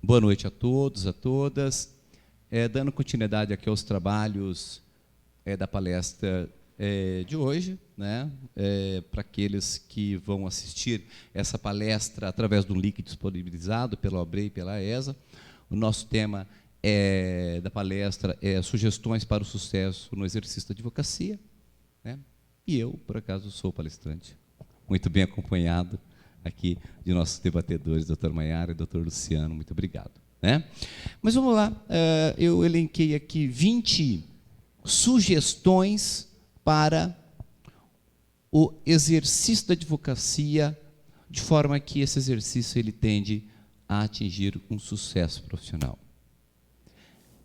Boa noite a todos, a todas. Dando continuidade aqui aos trabalhos da palestra de hoje, né? Para aqueles que vão assistir essa palestra através do link disponibilizado pela OABRE e pela ESA, o nosso tema da palestra é sugestões para o sucesso no exercício da advocacia, né? E eu, por acaso, sou palestrante, muito bem acompanhado aqui de nossos debatedores, doutor Maiara e doutor Luciano, muito obrigado. Né? Mas vamos lá, eu elenquei aqui 20 sugestões para o exercício da advocacia, de forma que esse exercício ele tende a atingir um sucesso profissional.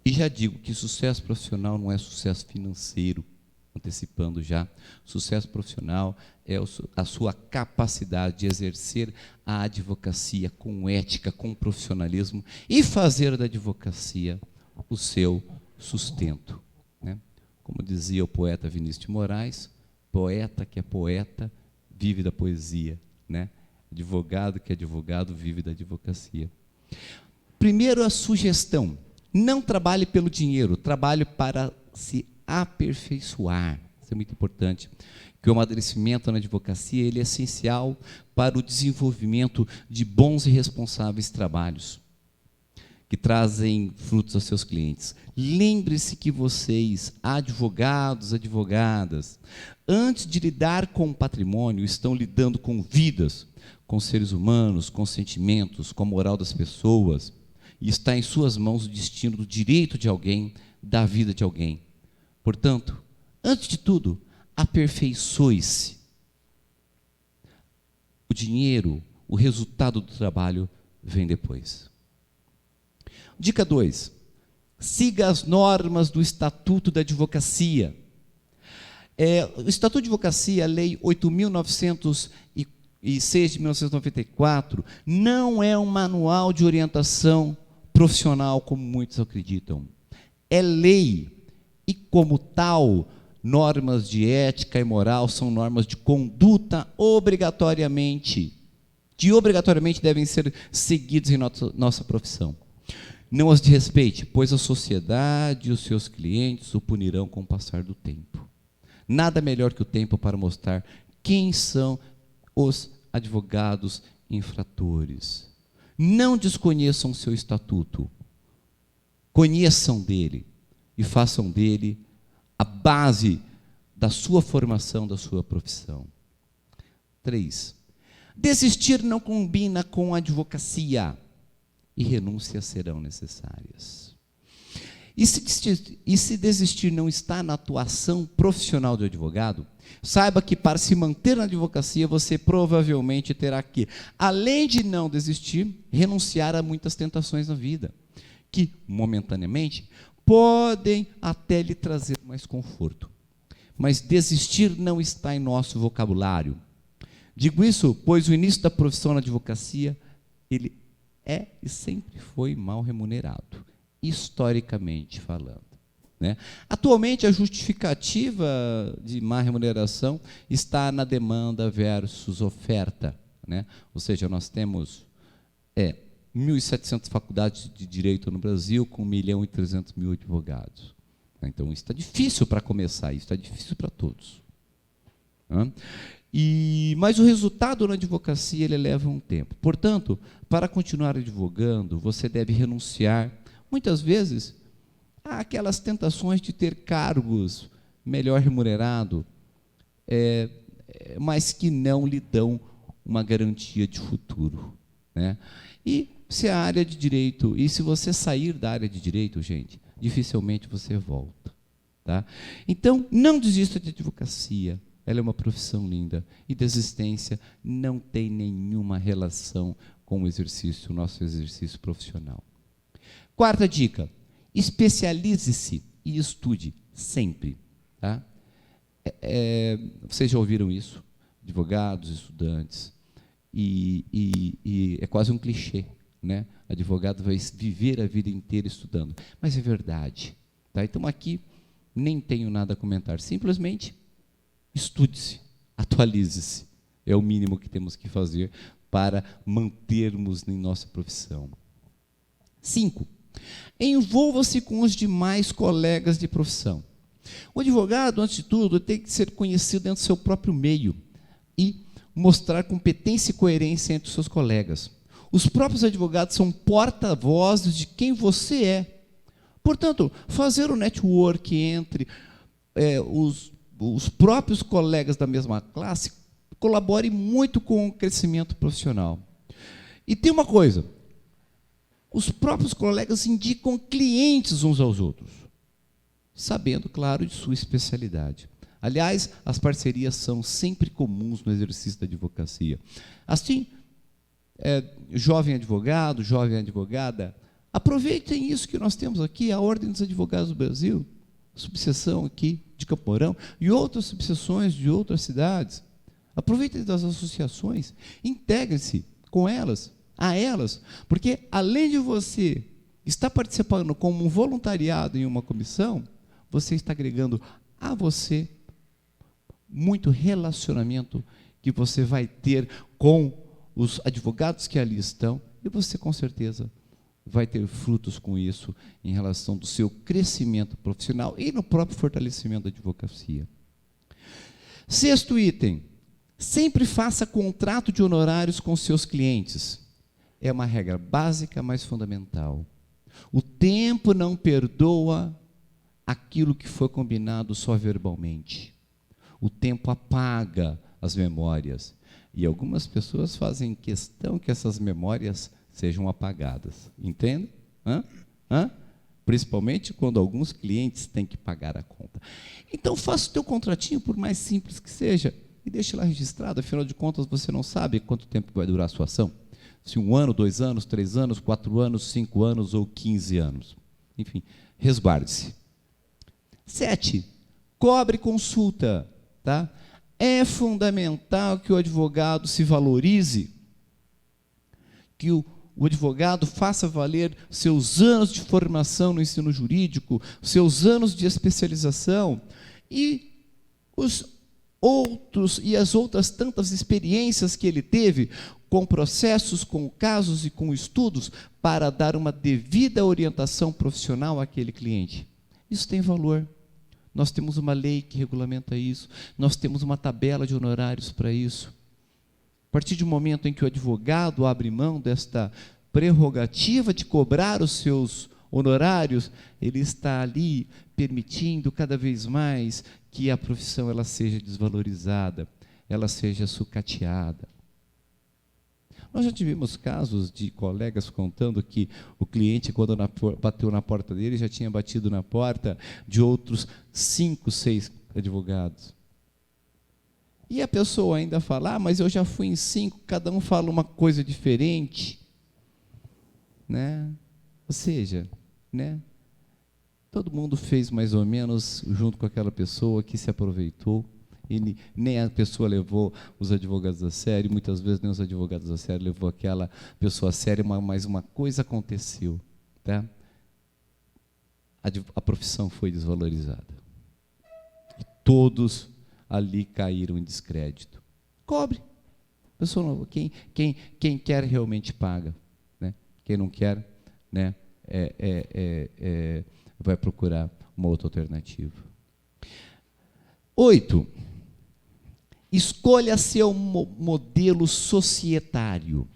E já digo que sucesso profissional não é sucesso financeiro, antecipando já, sucesso profissional é a sua capacidade de exercer a advocacia com ética, com profissionalismo e fazer da advocacia o seu sustento. Né? Como dizia o poeta Vinícius de Moraes, poeta que é poeta vive da poesia, né? Advogado que é advogado vive da advocacia. Primeiro, a sugestão: não trabalhe pelo dinheiro, trabalhe para se aperfeiçoar. Isso é muito importante, que o amadurecimento na advocacia ele é essencial para o desenvolvimento de bons e responsáveis trabalhos, que trazem frutos aos seus clientes. Lembre-se que vocês, advogados, advogadas, antes de lidar com o patrimônio, estão lidando com vidas, com seres humanos, com sentimentos, com a moral das pessoas, e está em suas mãos o destino do direito de alguém, da vida de alguém. Portanto, antes de tudo, aperfeiçoe-se. O dinheiro, o resultado do trabalho vem depois. Dica 2. Siga as normas do Estatuto da Advocacia. O Estatuto de Advocacia, a Lei 8.906 de 1994, não é um manual de orientação profissional, como muitos acreditam. É lei. E, como tal, normas de ética e moral são normas de conduta obrigatoriamente devem ser seguidas em nossa profissão. Não as desrespeite, pois a sociedade e os seus clientes o punirão com o passar do tempo. Nada melhor que o tempo para mostrar quem são os advogados infratores. Não desconheçam o seu estatuto, conheçam dele e façam dele a base da sua formação, da sua profissão. 3. Desistir não combina com a advocacia e renúncias serão necessárias. E se desistir não está na atuação profissional do advogado, saiba que para se manter na advocacia você provavelmente terá que, além de não desistir, renunciar a muitas tentações na vida, que momentaneamente podem até lhe trazer mais conforto. Mas desistir não está em nosso vocabulário. Digo isso, pois o início da profissão na advocacia, ele é e sempre foi mal remunerado, historicamente falando. Né? Atualmente, a justificativa de má remuneração está na demanda versus oferta. Né? Ou seja, nós temos 1.700 faculdades de direito no Brasil, com 1.300.000 advogados. Então, isso está difícil para começar, isso está difícil para todos. Mas o resultado na advocacia ele leva um tempo. Portanto, para continuar advogando, você deve renunciar, muitas vezes, àquelas tentações de ter cargos melhor remunerados, mas que não lhe dão uma garantia de futuro. Né? E se a área de direito, e se você sair da área de direito, gente, dificilmente você volta. Tá? Então, não desista de advocacia, ela é uma profissão linda, e desistência não tem nenhuma relação com o nosso exercício profissional. 4ª dica: especialize-se e estude sempre. Tá? Vocês já ouviram isso? Advogados, estudantes. E é quase um clichê, né? Advogado vai viver a vida inteira estudando, mas é verdade. Tá? Então, aqui, nem tenho nada a comentar, simplesmente estude-se, atualize-se, é o mínimo que temos que fazer para mantermos em nossa profissão. 5. Envolva-se com os demais colegas de profissão. O advogado, antes de tudo, tem que ser conhecido dentro do seu próprio meio e mostrar competência e coerência entre os seus colegas. Os próprios advogados são porta-vozes de quem você é. Portanto, fazer o network entre os próprios colegas da mesma classe colabore muito com o crescimento profissional. E tem uma coisa, os próprios colegas indicam clientes uns aos outros, sabendo, claro, de sua especialidade. Aliás, as parcerias são sempre comuns no exercício da advocacia. Assim, jovem advogado, jovem advogada, aproveitem isso que nós temos aqui, a Ordem dos Advogados do Brasil, subseção aqui de Campo Mourão, e outras subseções de outras cidades. Aproveitem das associações, integrem-se com elas, a elas, porque além de você estar participando como um voluntariado em uma comissão, você está agregando a você muito relacionamento que você vai ter com os advogados que ali estão, e você, com certeza, vai ter frutos com isso em relação do seu crescimento profissional e no próprio fortalecimento da advocacia. 6º item, sempre faça contrato de honorários com seus clientes. É uma regra básica, mas fundamental. O tempo não perdoa aquilo que foi combinado só verbalmente. O tempo apaga as memórias. E algumas pessoas fazem questão que essas memórias sejam apagadas. Entende? Principalmente quando alguns clientes têm que pagar a conta. Então, faça o teu contratinho, por mais simples que seja, e deixe lá registrado. Afinal de contas, você não sabe quanto tempo vai durar a sua ação. Se 1 ano, 2 anos, 3 anos, 4 anos, 5 anos ou 15 anos. Enfim, resguarde-se. 7. Cobre consulta. Tá? É fundamental que o advogado se valorize, que o advogado faça valer seus anos de formação no ensino jurídico, seus anos de especialização e as outras tantas experiências que ele teve com processos, com casos e com estudos para dar uma devida orientação profissional àquele cliente. Isso tem valor. Nós temos uma lei que regulamenta isso, nós temos uma tabela de honorários para isso. A partir do momento em que o advogado abre mão desta prerrogativa de cobrar os seus honorários, ele está ali permitindo cada vez mais que a profissão ela seja desvalorizada, ela seja sucateada. Nós já tivemos casos de colegas contando que o cliente, quando bateu na porta dele, já tinha batido na porta de outros 5, 6 advogados. E a pessoa ainda fala, mas eu já fui em 5, cada um fala uma coisa diferente. Né? Ou seja, né? Todo mundo fez mais ou menos junto com aquela pessoa que se aproveitou. E nem a pessoa levou os advogados a sério, muitas vezes nem os advogados a sério levou aquela pessoa a sério, mas uma coisa aconteceu. Tá? A profissão foi desvalorizada. E todos ali caíram em descrédito. Cobre. Pessoa, quem quer realmente paga. Né? Quem não quer, né, vai procurar uma outra alternativa. 8. Escolha seu modelo societário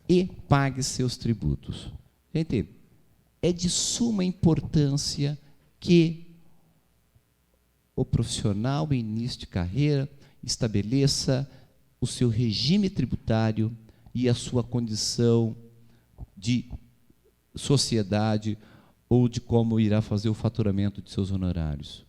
e pague seus tributos. Gente, é de suma importância que o profissional em início de carreira estabeleça o seu regime tributário e a sua condição de sociedade ou de como irá fazer o faturamento de seus honorários.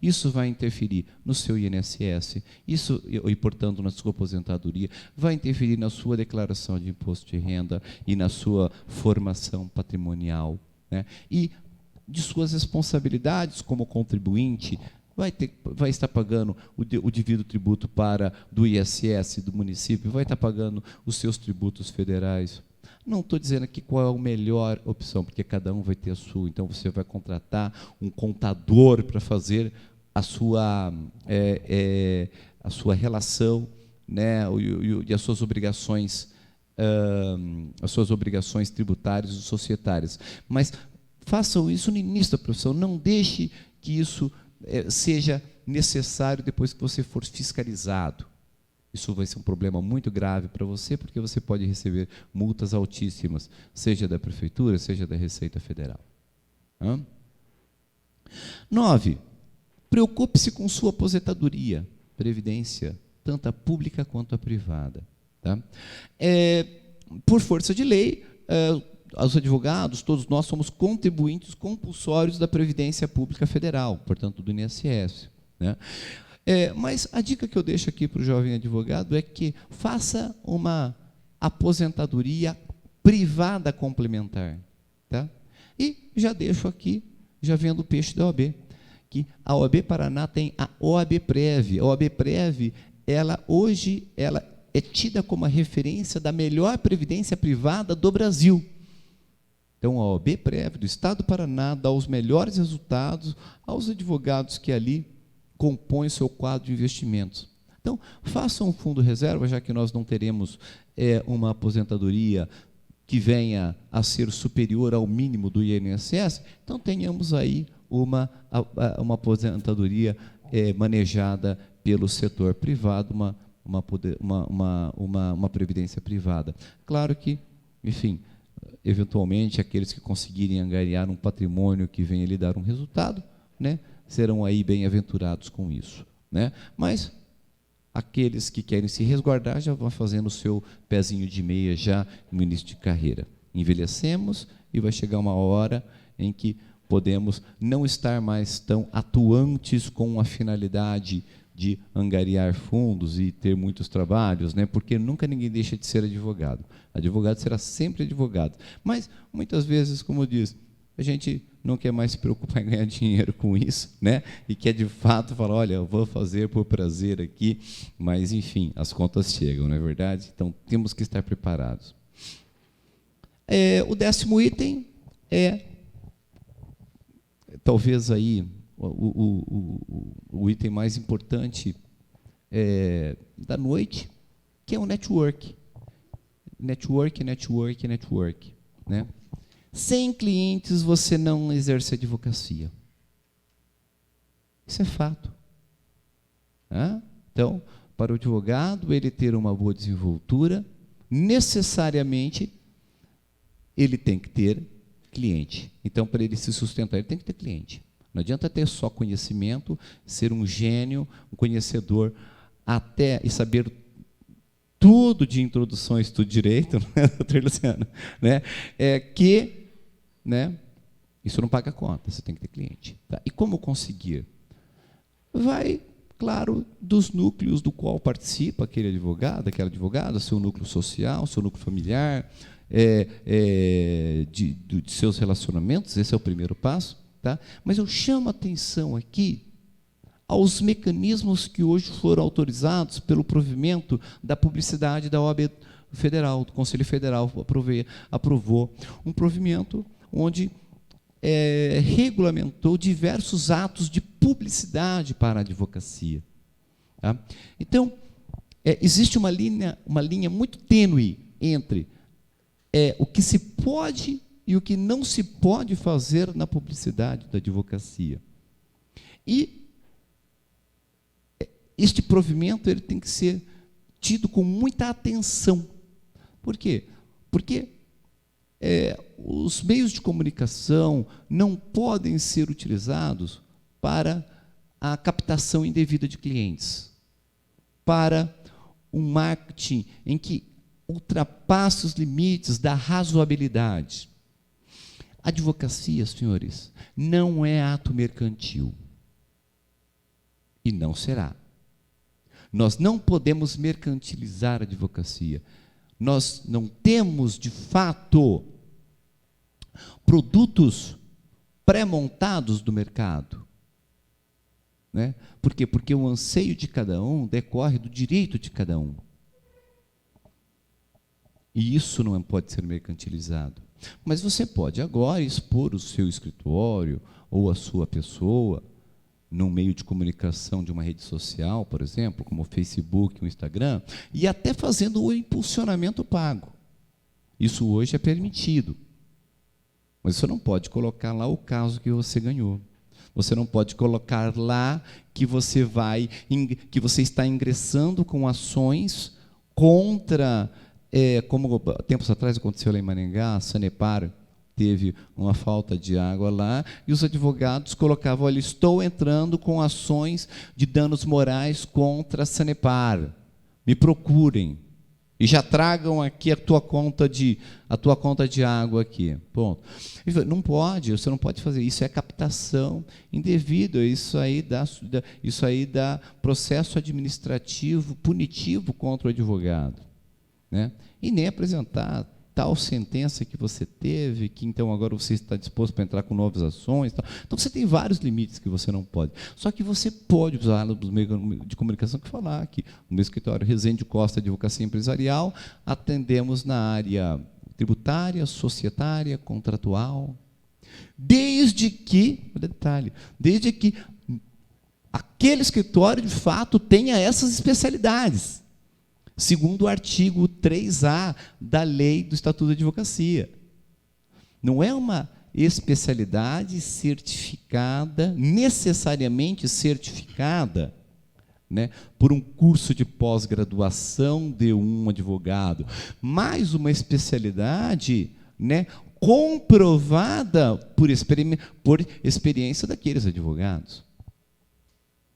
Isso vai interferir no seu INSS, isso, e portanto na sua aposentadoria, vai interferir na sua declaração de imposto de renda e na sua formação patrimonial, né? E de suas responsabilidades como contribuinte, vai estar pagando o devido tributo do ISS do município, vai estar pagando os seus tributos federais. Não estou dizendo aqui qual é a melhor opção, porque cada um vai ter a sua. Então, você vai contratar um contador para fazer a sua relação, né, e as suas obrigações as suas obrigações tributárias e societárias. Mas façam isso no início da profissão, não deixe que isso seja necessário depois que você for fiscalizado. Isso vai ser um problema muito grave para você, porque você pode receber multas altíssimas, seja da Prefeitura, seja da Receita Federal. 9. Preocupe-se com sua aposentadoria, previdência, tanto a pública quanto a privada. Tá? Por força de lei, os advogados, todos nós somos contribuintes compulsórios da Previdência Pública Federal, portanto, do INSS. Né? Mas a dica que eu deixo aqui para o jovem advogado é que faça uma aposentadoria privada complementar. Tá? E já deixo aqui, já vendo o peixe da OAB, que a OAB Paraná tem a OABPrev. A OABPrev, hoje, ela é tida como a referência da melhor previdência privada do Brasil. Então, a OABPrev do Estado do Paraná dá os melhores resultados aos advogados que ali compõem o seu quadro de investimentos. Então, façam um fundo reserva, já que nós não teremos uma aposentadoria que venha a ser superior ao mínimo do INSS, então tenhamos aí uma aposentadoria manejada pelo setor privado, uma previdência privada. Claro que, enfim, eventualmente, aqueles que conseguirem angariar um patrimônio que venha lhe dar um resultado, né, serão aí bem-aventurados com isso. Né? Mas aqueles que querem se resguardar já vão fazendo o seu pezinho de meia já no início de carreira. Envelhecemos e vai chegar uma hora em que podemos não estar mais tão atuantes com a finalidade de angariar fundos e ter muitos trabalhos, né? Porque nunca ninguém deixa de ser advogado. Advogado será sempre advogado. Mas, muitas vezes, como eu disse, a gente não quer mais se preocupar em ganhar dinheiro com isso, né? E quer, de fato, falar, olha, eu vou fazer por prazer aqui, mas, enfim, as contas chegam, não é verdade? Então, temos que estar preparados. O 10º item talvez aí o item mais importante da noite, que é o network. Network. Né? Sem clientes, você não exerce advocacia. Isso é fato. Então, para o advogado, ele ter uma boa desenvoltura, necessariamente, ele tem que ter cliente. Então, para ele se sustentar, ele tem que ter cliente. Não adianta ter só conhecimento, ser um gênio, um conhecedor, até e saber tudo de introdução ao estudo de direito, né, doutor Luciano? Né? Isso não paga conta, você tem que ter cliente. Tá? E como conseguir? Vai, claro, dos núcleos do qual participa aquele advogado, aquela advogada, seu núcleo social, seu núcleo familiar, de seus relacionamentos, esse é o primeiro passo. Tá? Mas eu chamo a atenção aqui aos mecanismos que hoje foram autorizados pelo provimento da publicidade da OAB Federal, do Conselho Federal aprovou um provimento onde regulamentou diversos atos de publicidade para a advocacia. Tá? Então, existe uma linha muito tênue entre o que se pode e o que não se pode fazer na publicidade da advocacia. E este provimento ele tem que ser tido com muita atenção. Por quê? Porque os meios de comunicação não podem ser utilizados para a captação indevida de clientes, para um marketing em que ultrapassa os limites da razoabilidade. Advocacia, senhores, não é ato mercantil. E não será. Nós não podemos mercantilizar a advocacia. Nós não temos, de fato, produtos pré-montados do mercado. Né? Por quê? Porque o anseio de cada um decorre do direito de cada um. E isso não pode ser mercantilizado. Mas você pode agora expor o seu escritório ou a sua pessoa num meio de comunicação de uma rede social, por exemplo, como o Facebook, o Instagram, e até fazendo o impulsionamento pago. Isso hoje é permitido. Mas você não pode colocar lá o caso que você ganhou. Você não pode colocar lá que você está ingressando com ações contra, como tempos atrás aconteceu lá em Maringá, a Sanepar teve uma falta de água lá, e os advogados colocavam: olha, estou entrando com ações de danos morais contra a Sanepar. Me procurem. E já tragam aqui a tua conta de água aqui. Ponto. Ele falou: não pode, você não pode fazer isso, é captação indevida, isso aí dá processo administrativo punitivo contra o advogado, né? E nem apresentar tal sentença que você teve, que então agora você está disposto para entrar com novas ações. Tal. Então você tem vários limites que você não pode. Só que você pode usar os meios de comunicação que falar que no meu escritório Rezende Costa Advocacia Empresarial atendemos na área tributária, societária, contratual, desde que aquele escritório de fato tenha essas especialidades, segundo o artigo 3A da Lei do Estatuto da Advocacia. Não é uma especialidade certificada, necessariamente certificada, né, por um curso de pós-graduação de um advogado, mas uma especialidade, né, comprovada por experiência daqueles advogados.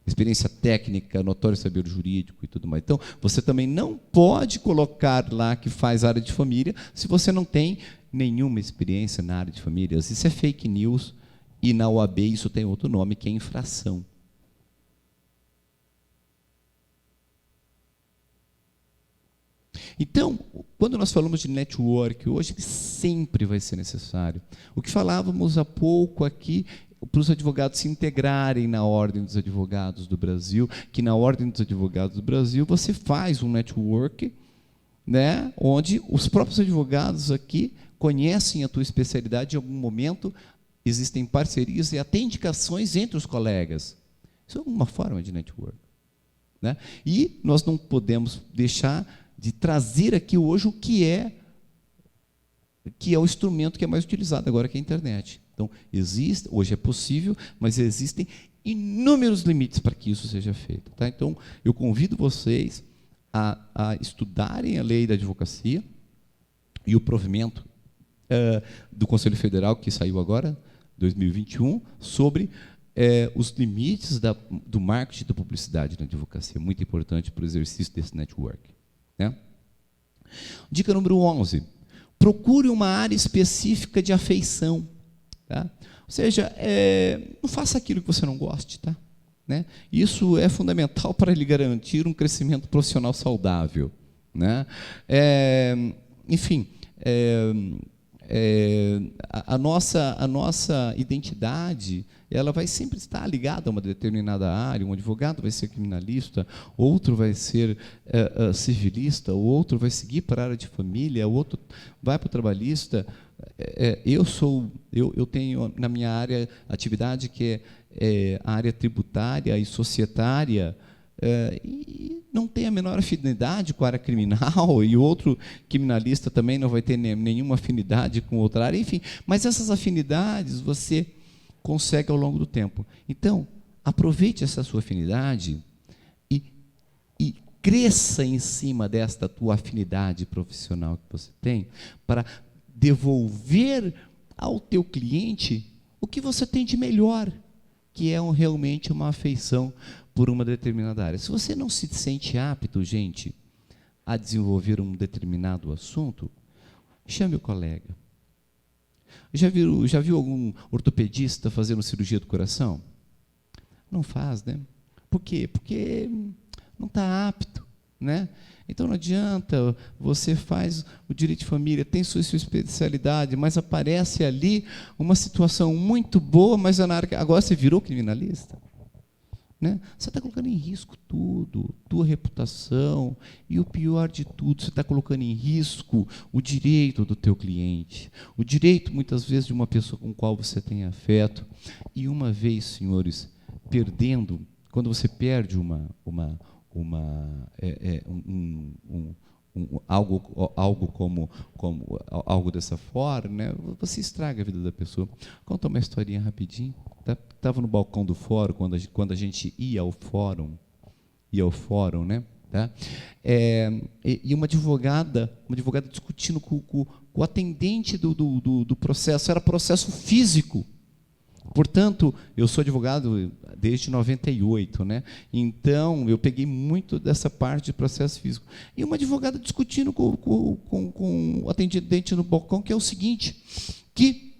Experiência técnica, notório saber jurídico e tudo mais. Então, você também não pode colocar lá que faz área de família se você não tem nenhuma experiência na área de família. Isso é fake news, e na OAB isso tem outro nome, que é infração. Então, quando nós falamos de network, hoje ele sempre vai ser necessário. O que falávamos há pouco aqui, para os advogados se integrarem na Ordem dos Advogados do Brasil, que na Ordem dos Advogados do Brasil você faz um network, né, onde os próprios advogados aqui conhecem a tua especialidade, em algum momento existem parcerias e até indicações entre os colegas. Isso é uma forma de network, né? E nós não podemos deixar de trazer aqui hoje o que é o instrumento que é mais utilizado agora, que é a internet. Então, hoje é possível, mas existem inúmeros limites para que isso seja feito. Tá? Então, eu convido vocês a estudarem a lei da advocacia e o provimento do Conselho Federal, que saiu agora, 2021, sobre os limites do marketing e da publicidade na advocacia. Muito importante para o exercício desse network. Né? Dica número 11. Procure uma área específica de afeição. Tá? Ou seja, não faça aquilo que você não goste. Tá? Né? Isso é fundamental para lhe garantir um crescimento profissional saudável. Né? Enfim, a nossa identidade, ela vai sempre estar ligada a uma determinada área. Um advogado vai ser criminalista, outro vai ser civilista, o outro vai seguir para a área de família, o outro vai para o trabalhista. Eu tenho na minha área atividade que é a área tributária e societária, e não tem a menor afinidade com a área criminal, e outro criminalista também não vai ter nenhuma afinidade com outra área, enfim. Mas essas afinidades você consegue ao longo do tempo. Então, aproveite essa sua afinidade e cresça em cima desta tua afinidade profissional que você tem, para devolver ao teu cliente o que você tem de melhor, que é realmente uma afeição por uma determinada área. Se você não se sente apto, gente, a desenvolver um determinado assunto, chame o colega. Já viu algum ortopedista fazendo cirurgia do coração? Não faz, né? Por quê? Porque não está apto, né? Então não adianta, você faz o direito de família, tem sua especialidade, mas aparece ali uma situação muito boa, mas agora você virou criminalista. Né? Você está colocando em risco tudo, tua reputação, e o pior de tudo, você está colocando em risco o direito do teu cliente, o direito, muitas vezes, de uma pessoa com a qual você tem afeto. E uma vez, senhores, quando você perde algo como algo dessa forma, né? Você estraga a vida da pessoa. Conta uma historinha rapidinho. Estava no balcão do fórum quando a gente ia ao fórum, né? Tá? E uma advogada discutindo com o atendente do processo. Era processo físico. Portanto, eu sou advogado desde 98, né? Então, eu peguei muito dessa parte de processo físico. E uma advogada discutindo com o atendente no balcão, que é o seguinte, que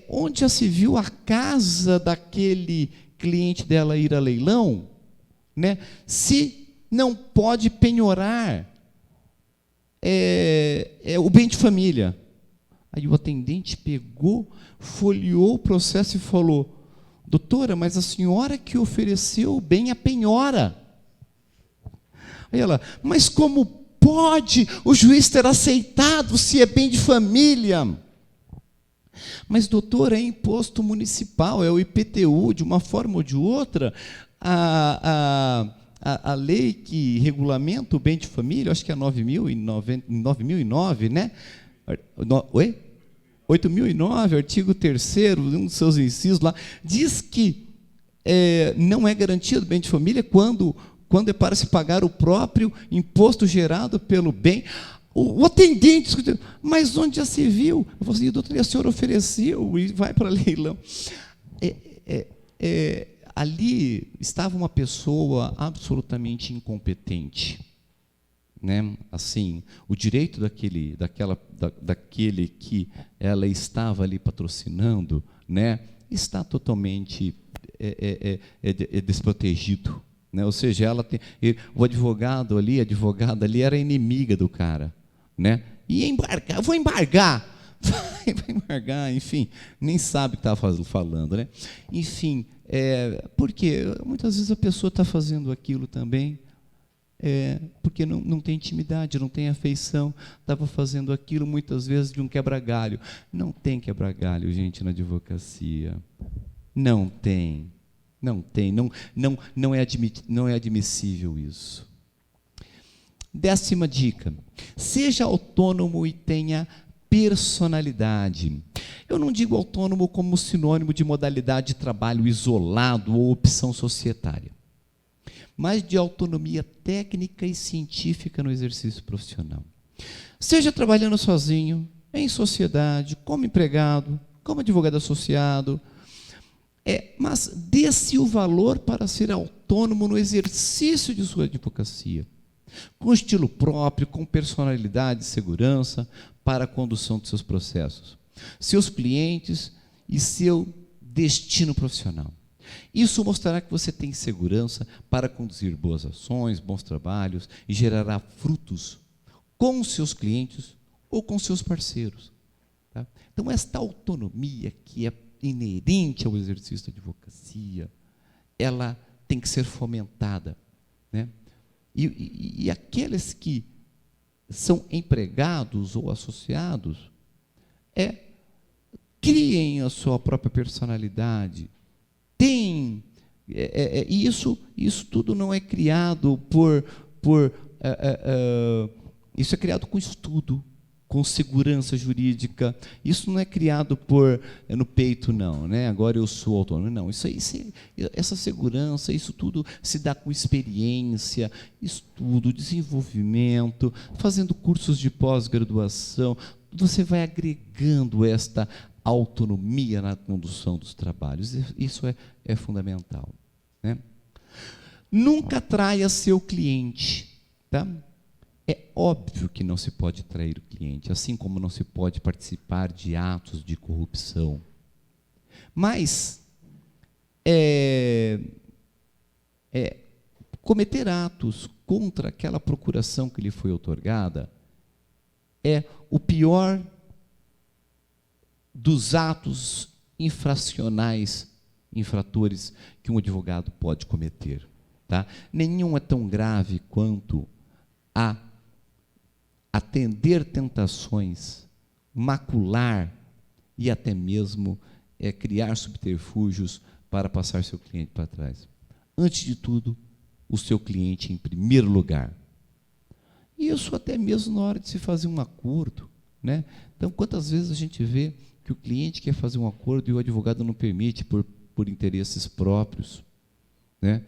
onde já se viu a casa daquele cliente dela ir a leilão, né? Se não pode penhorar o bem de família. Aí o atendente pegou, folheou o processo e falou: doutora, mas a senhora que ofereceu o bem a penhora. Aí ela: mas como pode o juiz ter aceitado se é bem de família? Mas, doutora, é imposto municipal, é o IPTU, de uma forma ou de outra, a lei que regulamenta o bem de família, acho que é 9.009, né? Oi? 8.009, artigo 3º, um dos seus incisos lá, diz que não é garantido bem de família quando é para se pagar o próprio imposto gerado pelo bem. O atendente discutindo: mas onde já se viu? Eu falei assim: doutor, a senhora ofereceu e vai para leilão. Ali estava uma pessoa absolutamente incompetente. Né? Assim, o direito daquele que ela estava ali patrocinando, né, está totalmente desprotegido, né? Ou seja, o advogada ali era inimiga do cara, né? Ia embargar, vou embargar, vai embargar, enfim, nem sabe o que estava falando, né? Enfim, porque muitas vezes a pessoa está fazendo aquilo também. Porque não tem intimidade, não tem afeição, estava fazendo aquilo muitas vezes de um quebra-galho. Não tem quebra-galho, gente, na advocacia. Não tem, não é admissível isso. 10ª dica: seja autônomo e tenha personalidade. Eu não digo autônomo como sinônimo de modalidade de trabalho isolado ou opção societária, mas de autonomia técnica e científica no exercício profissional. Seja trabalhando sozinho, em sociedade, como empregado, como advogado associado, mas dê-se o valor para ser autônomo no exercício de sua advocacia, com estilo próprio, com personalidade e segurança para a condução de seus processos, seus clientes e seu destino profissional. Isso mostrará que você tem segurança para conduzir boas ações, bons trabalhos e gerará frutos com seus clientes ou com seus parceiros. Tá? Então, esta autonomia que é inerente ao exercício da advocacia, ela tem que ser fomentada, né? E aqueles que são empregados ou associados, criem a sua própria personalidade. Isso tudo não é criado isso é criado com estudo, com segurança jurídica. Isso não é criado no peito, não, né? Agora eu sou autônomo. Não, essa segurança, isso tudo se dá com experiência, estudo, desenvolvimento, fazendo cursos de pós-graduação. Você vai agregando esta autonomia na condução dos trabalhos. Isso é fundamental, né? Nunca traia seu cliente, tá? É óbvio que não se pode trair o cliente, assim como não se pode participar de atos de corrupção. Mas cometer atos contra aquela procuração que lhe foi outorgada é o pior dos atos infratores que um advogado pode cometer. Tá? Nenhum é tão grave quanto atender tentações, macular e até mesmo criar subterfúgios para passar seu cliente para trás. Antes de tudo, o seu cliente em primeiro lugar. Isso até mesmo na hora de se fazer um acordo, né? Então, quantas vezes a gente vê que o cliente quer fazer um acordo e o advogado não permite por interesses próprios, né?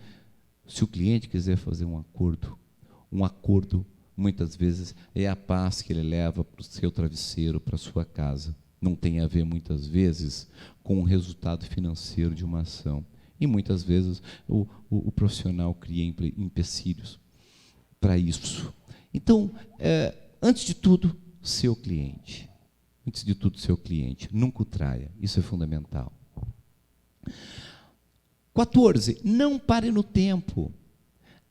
Se o cliente quiser fazer um acordo muitas vezes é a paz que ele leva para o seu travesseiro, para a sua casa. Não tem a ver, muitas vezes, com o resultado financeiro de uma ação. E, muitas vezes, o profissional cria empecilhos para isso. Então, antes de tudo, seu cliente. Antes de tudo, seu cliente. Nunca o traia. Isso é fundamental. 14. Não pare no tempo.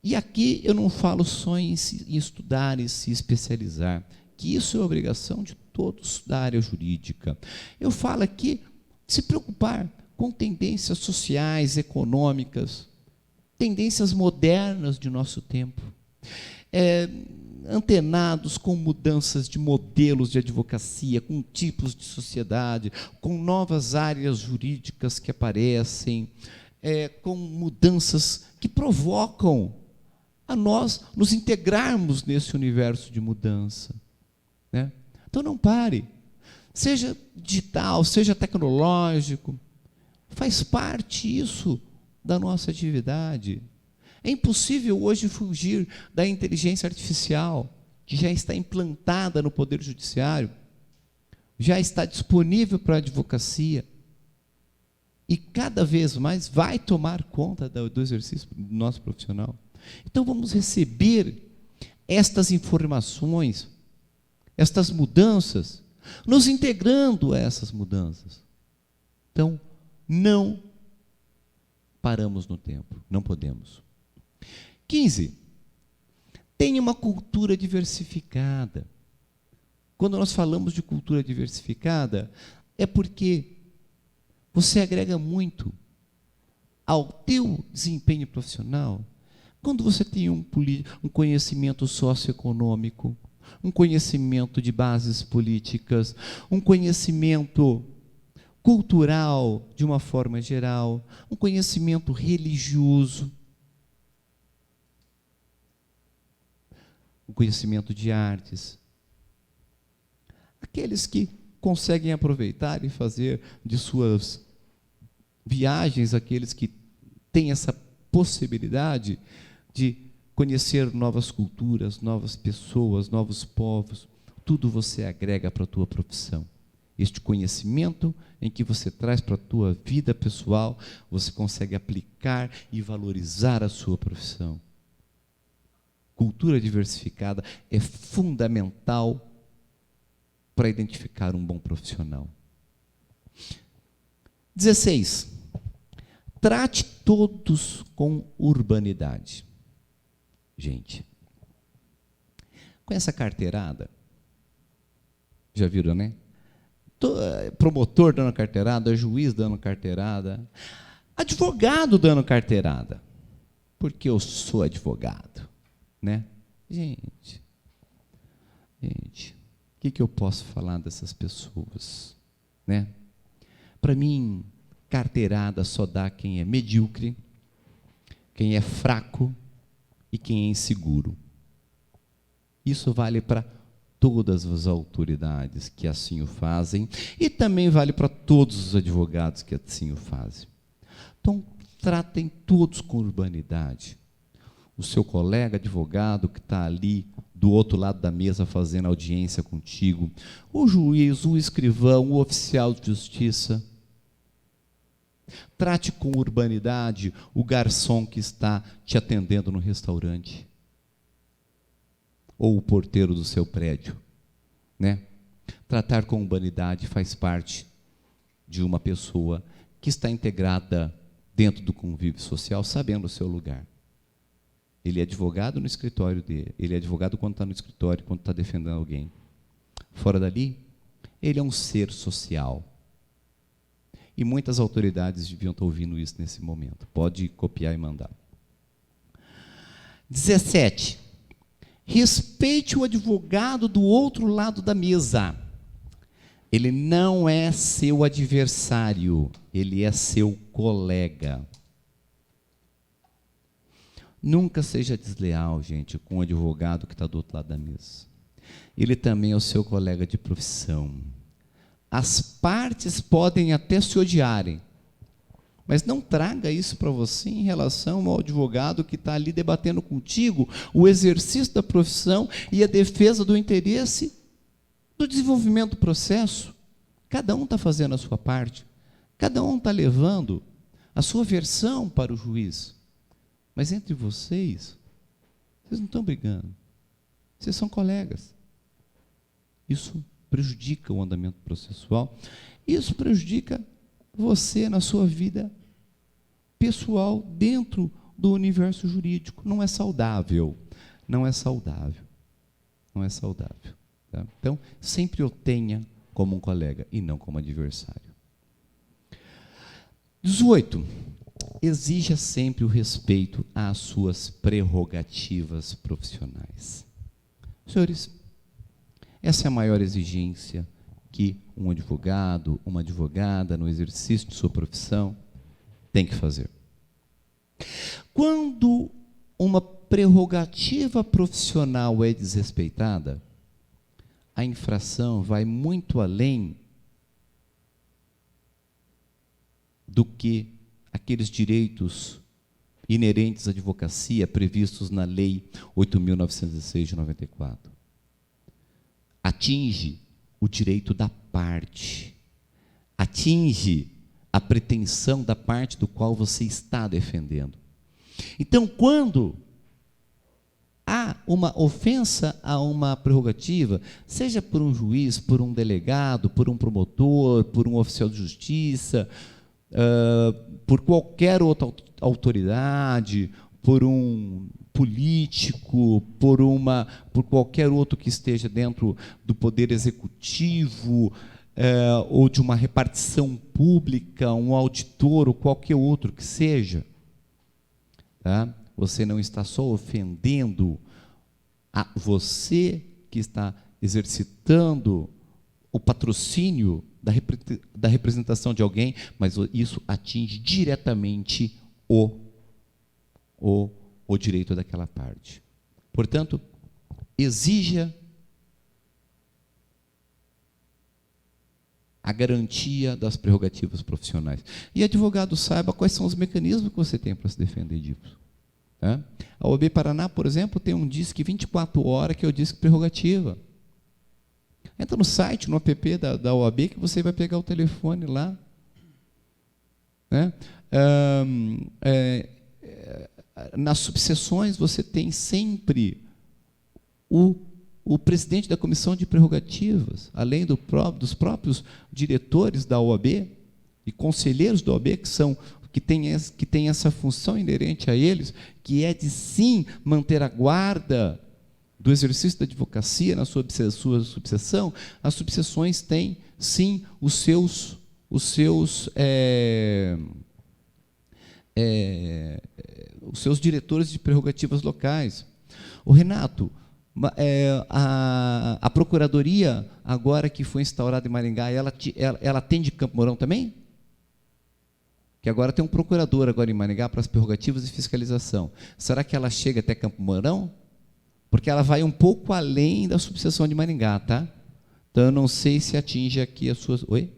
E aqui eu não falo só em estudar e se especializar, que isso é obrigação de todos da área jurídica. Eu falo aqui de se preocupar com tendências sociais, econômicas, tendências modernas de nosso tempo, antenados com mudanças de modelos de advocacia, com tipos de sociedade, com novas áreas jurídicas que aparecem, com mudanças que provocam a nós nos integrarmos nesse universo de mudança, né? Então não pare, seja digital, seja tecnológico, faz parte isso da nossa atividade. É impossível hoje fugir da inteligência artificial, que já está implantada no Poder Judiciário, já está disponível para a advocacia, e cada vez mais vai tomar conta do exercício do nosso profissional. Então, vamos receber estas informações, estas mudanças, nos integrando a essas mudanças. Então, não paramos no tempo, não podemos. 15. Tenha uma cultura diversificada. Quando nós falamos de cultura diversificada, é porque você agrega muito ao teu desempenho profissional quando você tem um conhecimento socioeconômico, um conhecimento de bases políticas, um conhecimento cultural de uma forma geral, um conhecimento religioso, um conhecimento de artes. Aqueles que conseguem aproveitar e fazer de suas viagens, aqueles que têm essa possibilidade de conhecer novas culturas, novas pessoas, novos povos, tudo você agrega para a tua profissão. Este conhecimento em que você traz para a tua vida pessoal, você consegue aplicar e valorizar a sua profissão. Cultura diversificada é fundamental para identificar um bom profissional. 16. Trate todos com urbanidade. Gente, com essa carteirada, já viram, né? Promotor dando carteirada, juiz dando carteirada, advogado dando carteirada, porque eu sou advogado, né? Gente, o que eu posso falar dessas pessoas, né? Para mim, carteirada só dá quem é medíocre, quem é fraco e quem é inseguro. Isso vale para todas as autoridades que assim o fazem e também vale para todos os advogados que assim o fazem. Então, tratem todos com urbanidade. O seu colega advogado que está ali do outro lado da mesa fazendo audiência contigo, o juiz, o escrivão, o oficial de justiça. Trate com urbanidade o garçom que está te atendendo no restaurante, ou o porteiro do seu prédio, né? Tratar com urbanidade faz parte de uma pessoa que está integrada dentro do convívio social, sabendo o seu lugar. Ele é advogado no escritório dele, ele é advogado quando está no escritório, quando está defendendo alguém. Fora dali, ele é um ser social. E muitas autoridades deviam estar ouvindo isso nesse momento. Pode copiar e mandar. 17. Respeite o advogado do outro lado da mesa. Ele não é seu adversário, ele é seu colega. Nunca seja desleal, gente, com o advogado que está do outro lado da mesa. Ele também é o seu colega de profissão. As partes podem até se odiarem, mas não traga isso para você em relação ao advogado que está ali debatendo contigo o exercício da profissão e a defesa do interesse do desenvolvimento do processo. Cada um está fazendo a sua parte, cada um está levando a sua versão para o juiz. Mas entre vocês não estão brigando, vocês são colegas. Isso prejudica o andamento processual, isso prejudica você na sua vida pessoal dentro do universo jurídico. Não é saudável, não é saudável, não é saudável. Tá? Então, sempre o tenha como um colega e não como adversário. 18. Exija sempre o respeito às suas prerrogativas profissionais. Senhores, essa é a maior exigência que um advogado, uma advogada, no exercício de sua profissão, tem que fazer. Quando uma prerrogativa profissional é desrespeitada, a infração vai muito além do que aqueles direitos inerentes à advocacia previstos na Lei 8.906 de 94. Atinge o direito da parte, atinge a pretensão da parte do qual você está defendendo. Então, quando há uma ofensa a uma prerrogativa, seja por um juiz, por um delegado, por um promotor, por um oficial de justiça, por qualquer outra autoridade, por um político, por qualquer outro que esteja dentro do poder executivo, ou de uma repartição pública, um auditor, ou qualquer outro que seja, tá? Você não está só ofendendo a você que está exercitando o patrocínio da representação de alguém, mas isso atinge diretamente o direito daquela parte. Portanto, exija a garantia das prerrogativas profissionais. E advogado, saiba quais são os mecanismos que você tem para se defender disso. Tá? A OAB Paraná, por exemplo, tem um DISC 24 horas, que é o DISC prerrogativa. Entra no site, no app da OAB, que você vai pegar o telefone lá. Né? Nas subseções, você tem sempre o presidente da comissão de prerrogativas, além dos próprios diretores da OAB e conselheiros da OAB, que têm essa função inerente a eles, que é de sim manter a guarda do exercício da advocacia na sua subseção. As subseções têm sim os seus diretores de prerrogativas locais. O Renato, a procuradoria, agora que foi instaurada em Maringá, ela atende Campo Mourão também? Que agora tem um procurador agora em Maringá para as prerrogativas e fiscalização. Será que ela chega até Campo Mourão? Porque ela vai um pouco além da subseção de Maringá, tá? Então, eu não sei se atinge aqui as suas... Oi?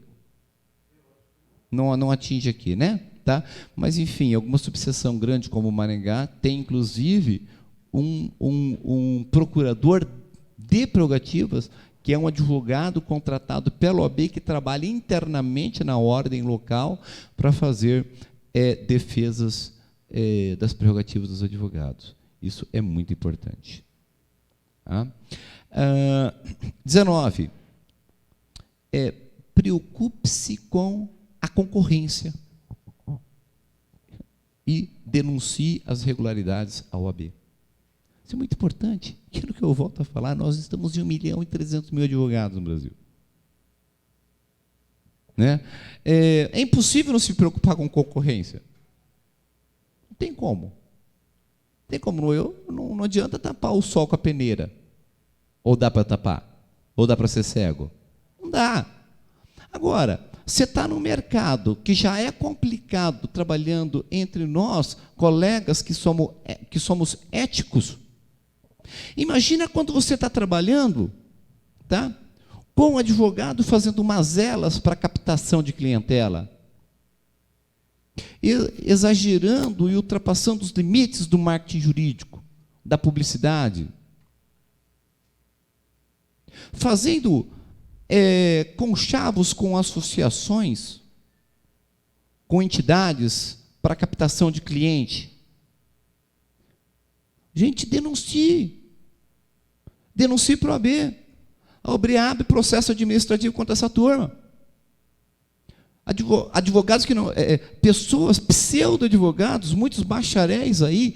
Não atinge aqui, né? Tá? Mas, enfim, alguma subseção grande como Maringá tem, inclusive, um procurador de prerrogativas, que é um advogado contratado pela OAB, que trabalha internamente na ordem local para fazer defesas das prerrogativas dos advogados. Isso é muito importante. Tá? 19. Preocupe-se com a concorrência e denuncie as irregularidades à OAB. Isso é muito importante. Aquilo que eu volto a falar, nós estamos em 1.300.000 advogados no Brasil. Né? É impossível não se preocupar com concorrência. Não tem como. Não tem como. Não adianta tapar o sol com a peneira. Ou dá para tapar? Ou dá para ser cego? Não dá. Agora, Você está no mercado, que já é complicado, trabalhando entre nós, colegas que somos éticos. Imagina quando você está trabalhando, tá, com um advogado fazendo mazelas para captação de clientela, exagerando e ultrapassando os limites do marketing jurídico, da publicidade, fazendo conchavos com associações, com entidades para captação de cliente. Gente, denuncie para o OAB. A OAB abre processo administrativo contra essa turma. Advogados que não, pessoas, pseudo-advogados, muitos bacharéis aí,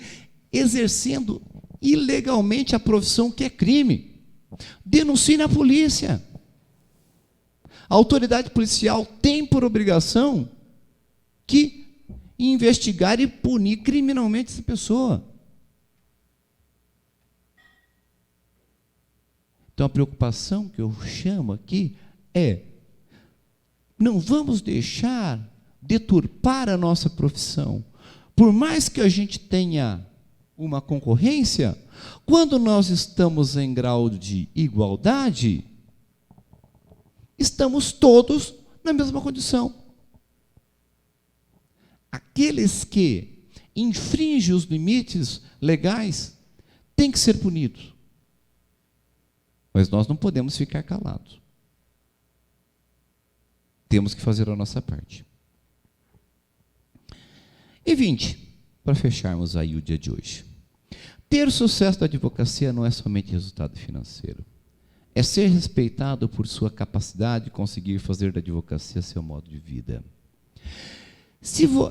exercendo ilegalmente a profissão que é crime. Denuncie na polícia. A autoridade policial tem por obrigação que investigar e punir criminalmente essa pessoa. Então, a preocupação que eu chamo aqui é: não vamos deixar deturpar a nossa profissão. Por mais que a gente tenha uma concorrência, quando nós estamos em grau de igualdade, estamos todos na mesma condição. Aqueles que infringem os limites legais têm que ser punidos. Mas nós não podemos ficar calados. Temos que fazer a nossa parte. E 20, para fecharmos aí o dia de hoje. Ter sucesso da advocacia não é somente resultado financeiro. É ser respeitado por sua capacidade de conseguir fazer da advocacia seu modo de vida.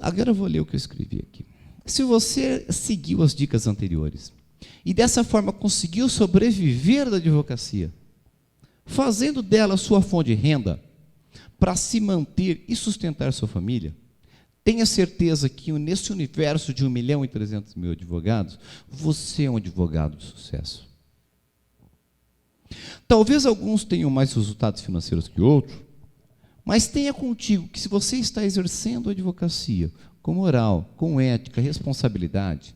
Agora eu vou ler o que eu escrevi aqui. Se você seguiu as dicas anteriores e dessa forma conseguiu sobreviver da advocacia, fazendo dela sua fonte de renda para se manter e sustentar sua família, tenha certeza que nesse universo de 1.300.000 advogados, você é um advogado de sucesso. Talvez alguns tenham mais resultados financeiros que outros, mas tenha contigo que se você está exercendo a advocacia com moral, com ética, responsabilidade,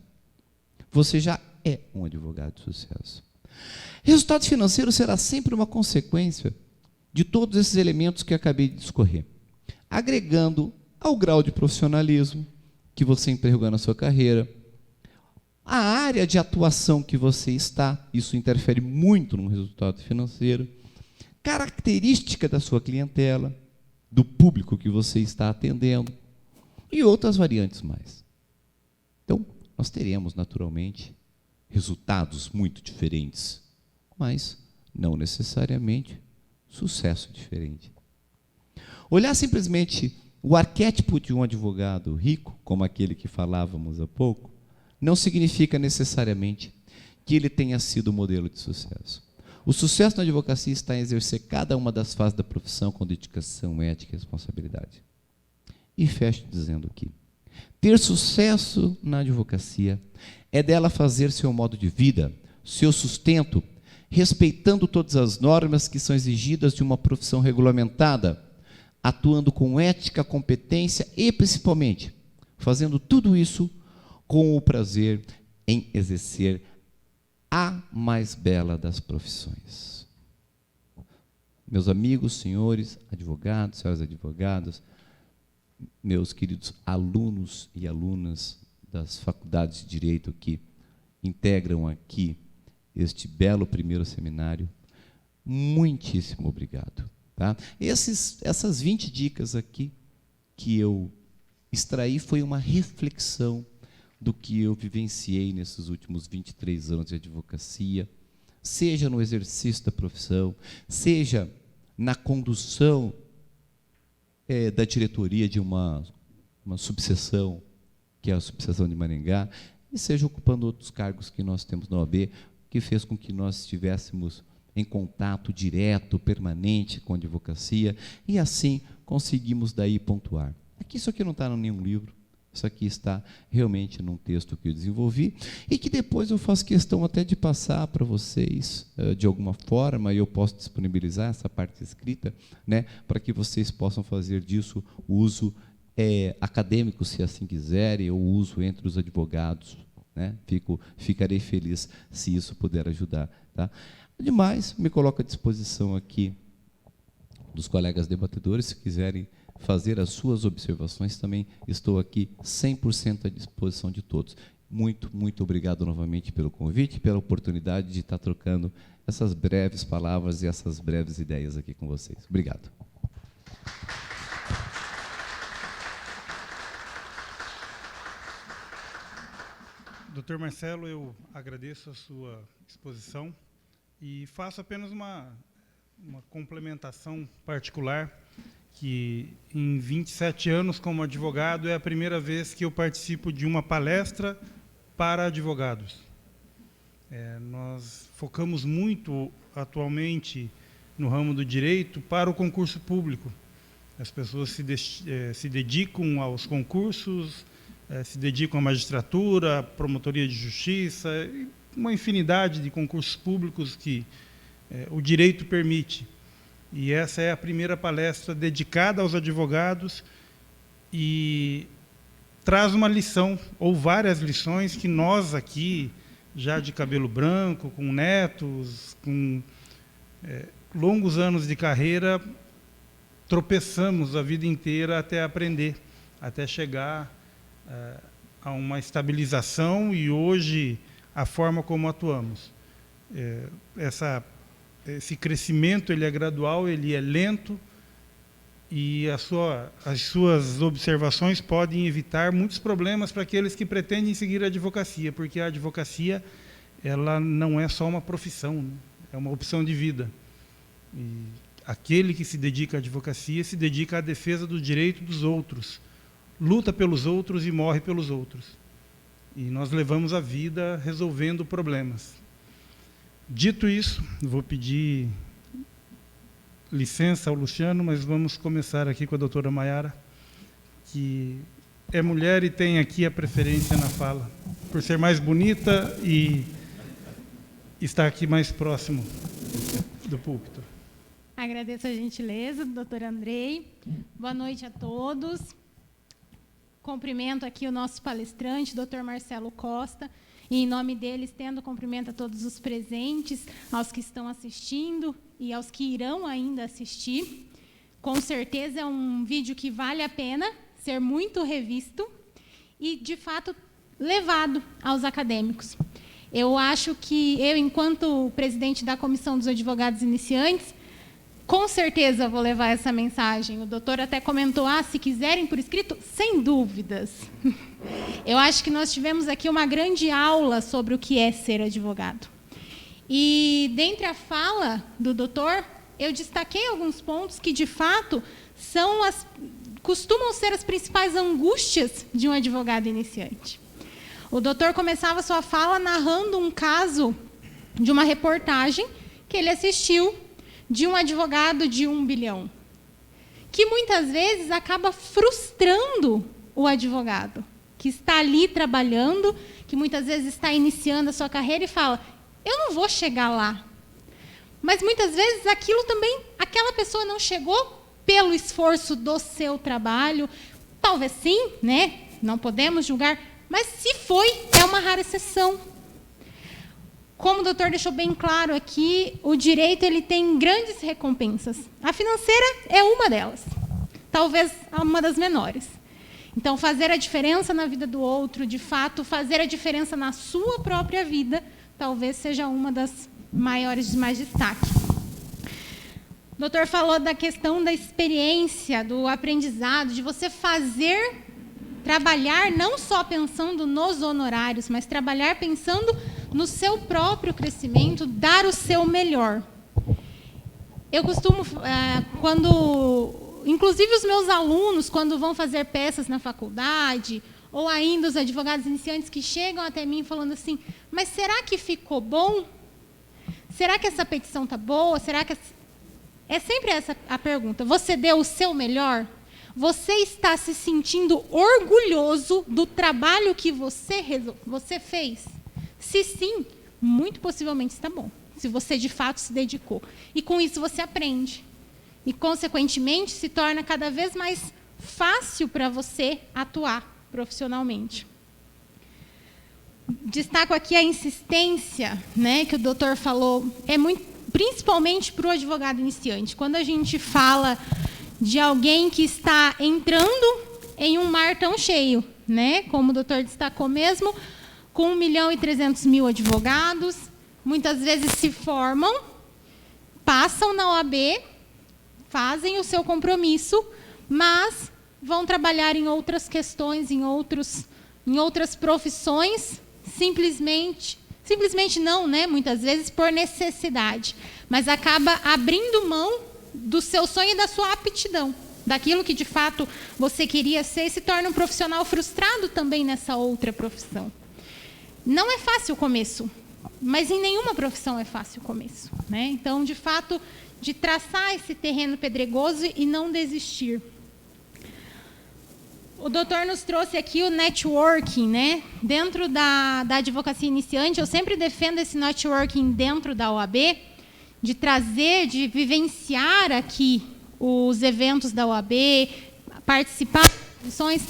você já é um advogado de sucesso. Resultado financeiro será sempre uma consequência de todos esses elementos que acabei de discorrer, agregando ao grau de profissionalismo que você empregou na sua carreira, a área de atuação que você está, isso interfere muito no resultado financeiro, característica da sua clientela, do público que você está atendendo e outras variantes mais. Então, nós teremos, naturalmente, resultados muito diferentes, mas não necessariamente sucesso diferente. Olhar simplesmente o arquétipo de um advogado rico, como aquele que falávamos há pouco, não significa necessariamente que ele tenha sido modelo de sucesso. O sucesso na advocacia está em exercer cada uma das fases da profissão com dedicação, ética e responsabilidade. E fecho dizendo aqui: ter sucesso na advocacia é dela fazer seu modo de vida, seu sustento, respeitando todas as normas que são exigidas de uma profissão regulamentada, atuando com ética, competência e, principalmente, fazendo tudo isso com o prazer em exercer a mais bela das profissões. Meus amigos, senhores advogados, senhoras advogadas, meus queridos alunos e alunas das faculdades de Direito que integram aqui este belo primeiro seminário, muitíssimo obrigado. Tá? Essas 20 dicas aqui que eu extraí foi uma reflexão do que eu vivenciei nesses últimos 23 anos de advocacia, seja no exercício da profissão, seja na condução da diretoria de uma subseção, que é a subseção de Maringá, e seja ocupando outros cargos que nós temos na OAB, que fez com que nós estivéssemos em contato direto, permanente com a advocacia, e assim conseguimos daí pontuar. Isso aqui não está em nenhum livro, Isso aqui está realmente num texto que eu desenvolvi e que depois eu faço questão até de passar para vocês de alguma forma, e eu posso disponibilizar essa parte escrita, né, para que vocês possam fazer disso uso acadêmico, se assim quiserem, ou uso entre os advogados, né? Ficarei feliz se isso puder ajudar. Tá? Demais, me coloco à disposição aqui dos colegas debatedores, se quiserem fazer as suas observações, também estou aqui 100% à disposição de todos. Muito, muito obrigado novamente pelo convite, pela oportunidade de estar trocando essas breves palavras e essas breves ideias aqui com vocês. Obrigado. Doutor Marcelo, eu agradeço a sua exposição e faço apenas uma complementação particular, que em 27 anos como advogado é a primeira vez que eu participo de uma palestra para advogados. Nós focamos muito atualmente no ramo do direito para o concurso público. As pessoas se dedicam aos concursos, se dedicam à magistratura, à promotoria de justiça, uma infinidade de concursos públicos que o direito permite. E essa é a primeira palestra dedicada aos advogados e traz uma lição, ou várias lições, que nós aqui, já de cabelo branco, com netos, com longos anos de carreira, tropeçamos a vida inteira até aprender, até chegar a uma estabilização e hoje a forma como atuamos. Esse crescimento ele é gradual, ele é lento e as suas observações podem evitar muitos problemas para aqueles que pretendem seguir a advocacia, porque a advocacia ela não é só uma profissão, né? É uma opção de vida. E aquele que se dedica à advocacia se dedica à defesa do direito dos outros, luta pelos outros e morre pelos outros. E nós levamos a vida resolvendo problemas. Dito isso, vou pedir licença ao Luciano, mas vamos começar aqui com a doutora Maiara, que é mulher e tem aqui a preferência na fala, por ser mais bonita e estar aqui mais próximo do púlpito. Agradeço a gentileza do doutor Andrei. Boa noite a todos. Cumprimento aqui o nosso palestrante, doutor Marcelo Costa, e, em nome dele, estendo cumprimento a todos os presentes, aos que estão assistindo e aos que irão ainda assistir. Com certeza é um vídeo que vale a pena ser muito revisto e, de fato, levado aos acadêmicos. Eu acho que eu, enquanto presidente da Comissão dos Advogados Iniciantes, com certeza vou levar essa mensagem. O doutor até comentou, se quiserem por escrito, sem dúvidas. Eu acho que nós tivemos aqui uma grande aula sobre o que é ser advogado. E, dentre a fala do doutor, eu destaquei alguns pontos que, de fato, costumam ser as principais angústias de um advogado iniciante. O doutor começava sua fala narrando um caso de uma reportagem que ele assistiu de um advogado de 1 bilhão, que muitas vezes acaba frustrando o advogado, que está ali trabalhando, que muitas vezes está iniciando a sua carreira e fala, eu não vou chegar lá. Mas muitas vezes aquela pessoa não chegou pelo esforço do seu trabalho, talvez sim, né? Não podemos julgar, mas se foi, é uma rara exceção. Como o doutor deixou bem claro aqui, o direito ele tem grandes recompensas. A financeira é uma delas, talvez uma das menores. Então, fazer a diferença na vida do outro, de fato, fazer a diferença na sua própria vida, talvez seja uma das maiores de mais destaque. O doutor falou da questão da experiência, do aprendizado, de você trabalhar não só pensando nos honorários, mas trabalhar pensando no seu próprio crescimento, dar o seu melhor. Eu costumo, inclusive os meus alunos, quando vão fazer peças na faculdade, ou ainda os advogados iniciantes que chegam até mim falando assim, mas será que ficou bom? Será que essa petição está boa? Será que... É sempre essa a pergunta. Você deu o seu melhor? Você está se sentindo orgulhoso do trabalho que você fez? Se sim, muito possivelmente está bom. Se você de fato se dedicou. E com isso você aprende. E, consequentemente, se torna cada vez mais fácil para você atuar profissionalmente. Destaco aqui a insistência, né, que o doutor falou, principalmente para o advogado iniciante. Quando a gente fala de alguém que está entrando em um mar tão cheio, né, como o doutor destacou mesmo, com 1.300.000 advogados, muitas vezes se formam, passam na OAB, fazem o seu compromisso, mas vão trabalhar em outras questões, em outras profissões, simplesmente não, né, muitas vezes por necessidade, mas acaba abrindo mão do seu sonho e da sua aptidão, daquilo que de fato você queria ser, e se torna um profissional frustrado também nessa outra profissão. Não é fácil o começo, mas em nenhuma profissão é fácil o começo, né? Então, de fato, de traçar esse terreno pedregoso e não desistir. O doutor nos trouxe aqui o networking, né? Dentro da advocacia iniciante, eu sempre defendo esse networking dentro da OAB, de trazer, de vivenciar aqui os eventos da OAB, participar das sessões,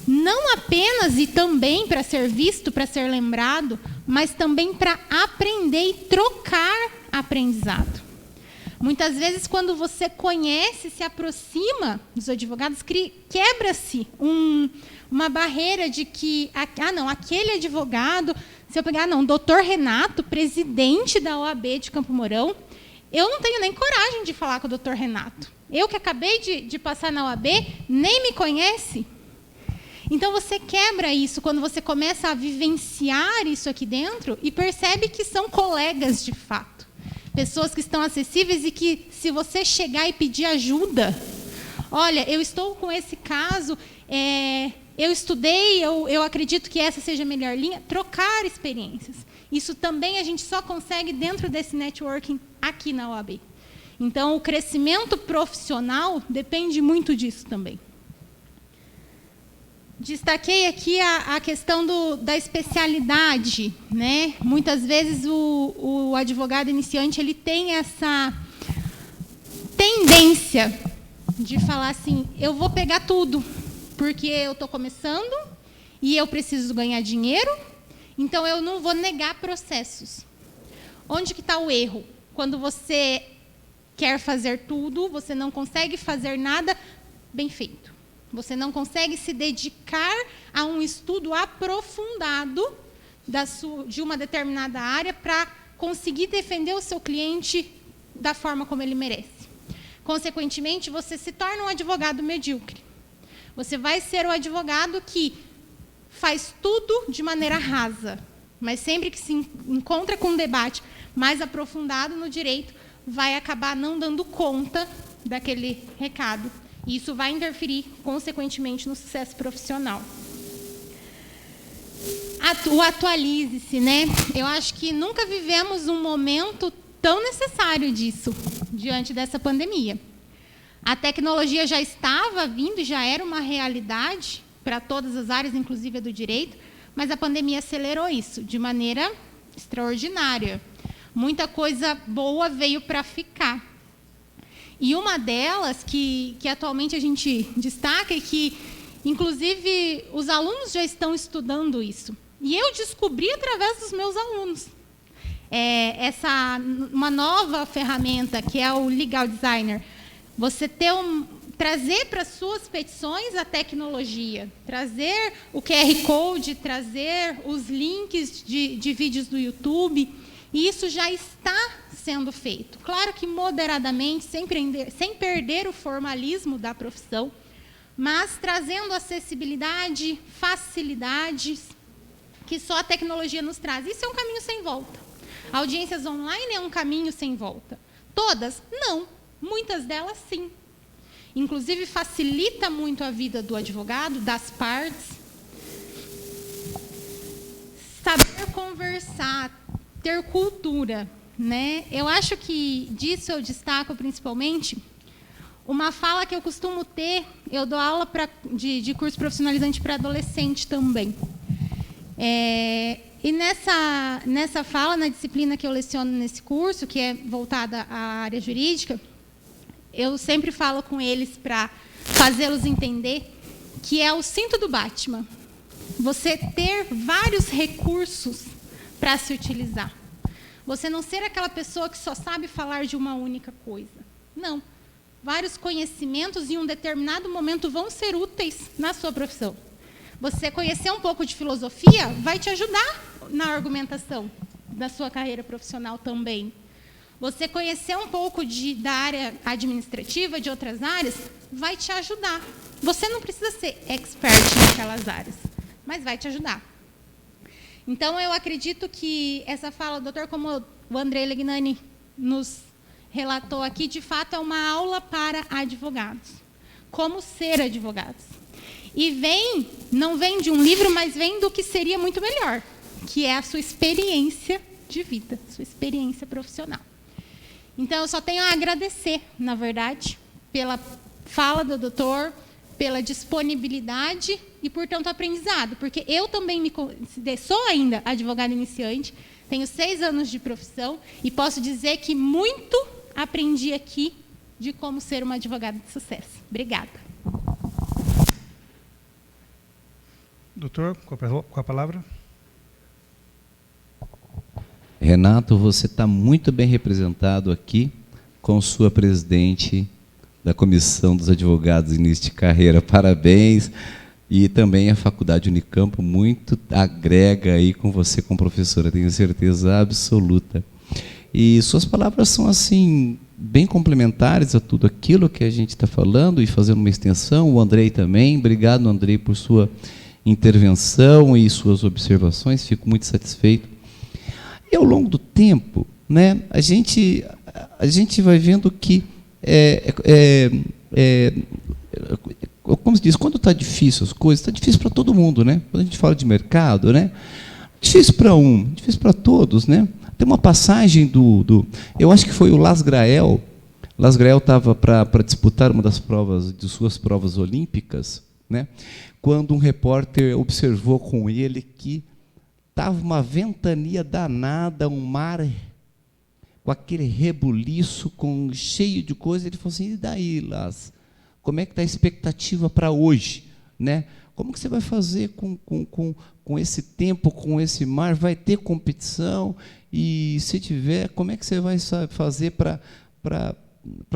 não apenas e também para ser visto, para ser lembrado, mas também para aprender e trocar aprendizado. Muitas vezes, quando você conhece, se aproxima dos advogados, quebra-se uma barreira de que, não, aquele advogado, se eu pegar, não, doutor Renato, presidente da OAB de Campo Mourão, eu não tenho nem coragem de falar com o doutor Renato. Eu que acabei de passar na OAB, nem me conhece. Então, você quebra isso quando você começa a vivenciar isso aqui dentro e percebe que são colegas de fato. Pessoas que estão acessíveis e que, se você chegar e pedir ajuda, olha, eu estou com esse caso, eu estudei, eu acredito que essa seja a melhor linha, trocar experiências. Isso também a gente só consegue dentro desse networking aqui na OAB. Então, o crescimento profissional depende muito disso também. Destaquei aqui a questão da especialidade, né? Muitas vezes o advogado iniciante ele tem essa tendência de falar assim, eu vou pegar tudo, porque eu estou começando e eu preciso ganhar dinheiro, então eu não vou negar processos. Onde que está o erro? Quando você quer fazer tudo, você não consegue fazer nada bem feito. Você não consegue se dedicar a um estudo aprofundado de uma determinada área para conseguir defender o seu cliente da forma como ele merece. Consequentemente, você se torna um advogado medíocre. Você vai ser o advogado que faz tudo de maneira rasa, mas sempre que se encontra com um debate mais aprofundado no direito, vai acabar não dando conta daquele recado. E isso vai interferir, consequentemente, no sucesso profissional. O atualize-se, né? Eu acho que nunca vivemos um momento tão necessário disso, diante dessa pandemia. A tecnologia já estava vindo e já era uma realidade para todas as áreas, inclusive a do direito, mas a pandemia acelerou isso de maneira extraordinária. Muita coisa boa veio para ficar. E uma delas, que atualmente a gente destaca, e que, inclusive, os alunos já estão estudando isso. E eu descobri através dos meus alunos. Uma nova ferramenta, que é o Legal Designer. Você trazer para suas petições a tecnologia, trazer o QR Code, trazer os links de vídeos do YouTube. E isso já está sendo feito. Claro que moderadamente, sem perder o formalismo da profissão, mas trazendo acessibilidade, facilidades, que só a tecnologia nos traz. Isso é um caminho sem volta. Audiências online é um caminho sem volta. Todas? Não. Muitas delas, sim. Inclusive, facilita muito a vida do advogado, das partes. Saber conversar, ter cultura, né? Eu acho que disso eu destaco principalmente Uma fala que eu costumo ter, eu dou aula de curso profissionalizante para adolescente também. E nessa fala, na disciplina que eu leciono nesse curso, que é voltada à área jurídica, eu sempre falo com eles para fazê-los entender que é o cinto do Batman. Você ter vários recursos para se utilizar. Você não ser aquela pessoa que só sabe falar de uma única coisa. Não. Vários conhecimentos em um determinado momento vão ser úteis na sua profissão. Você conhecer um pouco de filosofia vai te ajudar na argumentação da sua carreira profissional também. Você conhecer um pouco da área administrativa, de outras áreas, vai te ajudar. Você não precisa ser expert naquelas áreas, mas vai te ajudar. Então, eu acredito que essa fala, doutor, como o André Legnani nos relatou aqui, de fato é uma aula para advogados. Como ser advogados. E não vem de um livro, mas vem do que seria muito melhor, que é a sua experiência de vida, sua experiência profissional. Então, eu só tenho a agradecer, na verdade, pela fala do doutor, pela disponibilidade e por tanto aprendizado, porque eu também sou ainda advogada iniciante, tenho 6 anos de profissão e posso dizer que muito aprendi aqui de como ser uma advogada de sucesso. Obrigada. Doutor, com a palavra. Renato, você está muito bem representado aqui com sua presidente da Comissão dos Advogados Início de Carreira. Parabéns. E também a Faculdade Unicamp muito agrega aí com você como professora, tenho certeza absoluta. E suas palavras são, assim, bem complementares a tudo aquilo que a gente está falando e fazendo uma extensão. O Andrei também. Obrigado, Andrei, por sua intervenção e suas observações. Fico muito satisfeito. E ao longo do tempo, né, a gente vai vendo que como se diz, quando está difícil as coisas, está difícil para todo mundo, né? Quando a gente fala de mercado, né? Difícil para difícil para todos, né? Tem uma passagem eu acho que foi o Las Grael. Las Grael estava para disputar uma das provas, de suas provas olímpicas, né? Quando um repórter observou com ele que estava uma ventania danada, um mar com aquele rebuliço, cheio de coisa. Ele falou assim: e daí, Las? Como é que está a expectativa para hoje? Né? Como que você vai fazer com esse tempo, com esse mar? Vai ter competição? E, se tiver, como é que você vai fazer para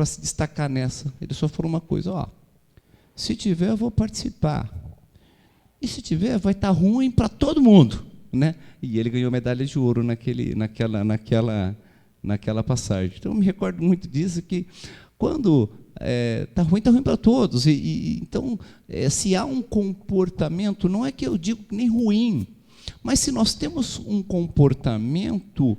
se destacar nessa? Ele só falou uma coisa: se tiver, eu vou participar. E se tiver, vai estar ruim para todo mundo. Né? E ele ganhou medalha de ouro naquela passagem. Então, eu me recordo muito disso, que quando está ruim para todos. Então, se há um comportamento, não é que eu digo nem ruim, mas se nós temos um comportamento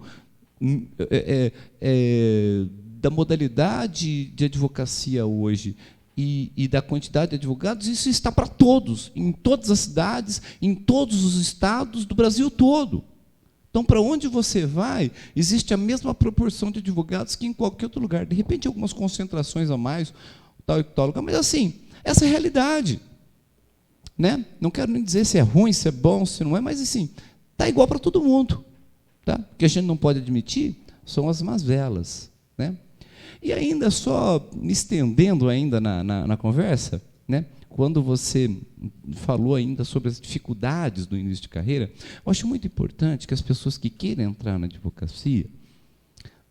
da modalidade de advocacia hoje e da quantidade de advogados, isso está para todos, em todas as cidades, em todos os estados do Brasil todo. Então, para onde você vai, existe a mesma proporção de advogados que em qualquer outro lugar. De repente, algumas concentrações a mais, tal e tal lugar, mas, assim, essa é a realidade. Né? Não quero nem dizer se é ruim, se é bom, se não é, mas, assim, está igual para todo mundo. Tá? O que a gente não pode admitir são as mazelas. Né? E ainda, só me estendendo ainda na conversa, né? Quando você falou ainda sobre as dificuldades do início de carreira, eu acho muito importante que as pessoas que queiram entrar na advocacia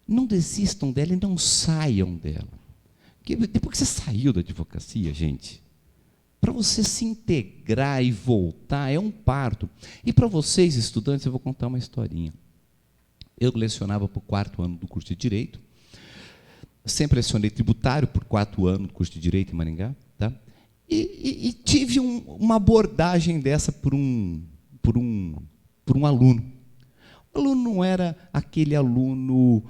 não desistam dela e não saiam dela. Porque depois que você saiu da advocacia, gente, para você se integrar e voltar é um parto. E para vocês, estudantes, eu vou contar uma historinha. Eu lecionava para o 4º ano do curso de Direito, sempre lecionei tributário por 4 anos do curso de Direito em Maringá, tá? E tive uma abordagem dessa por um aluno. O aluno não era aquele aluno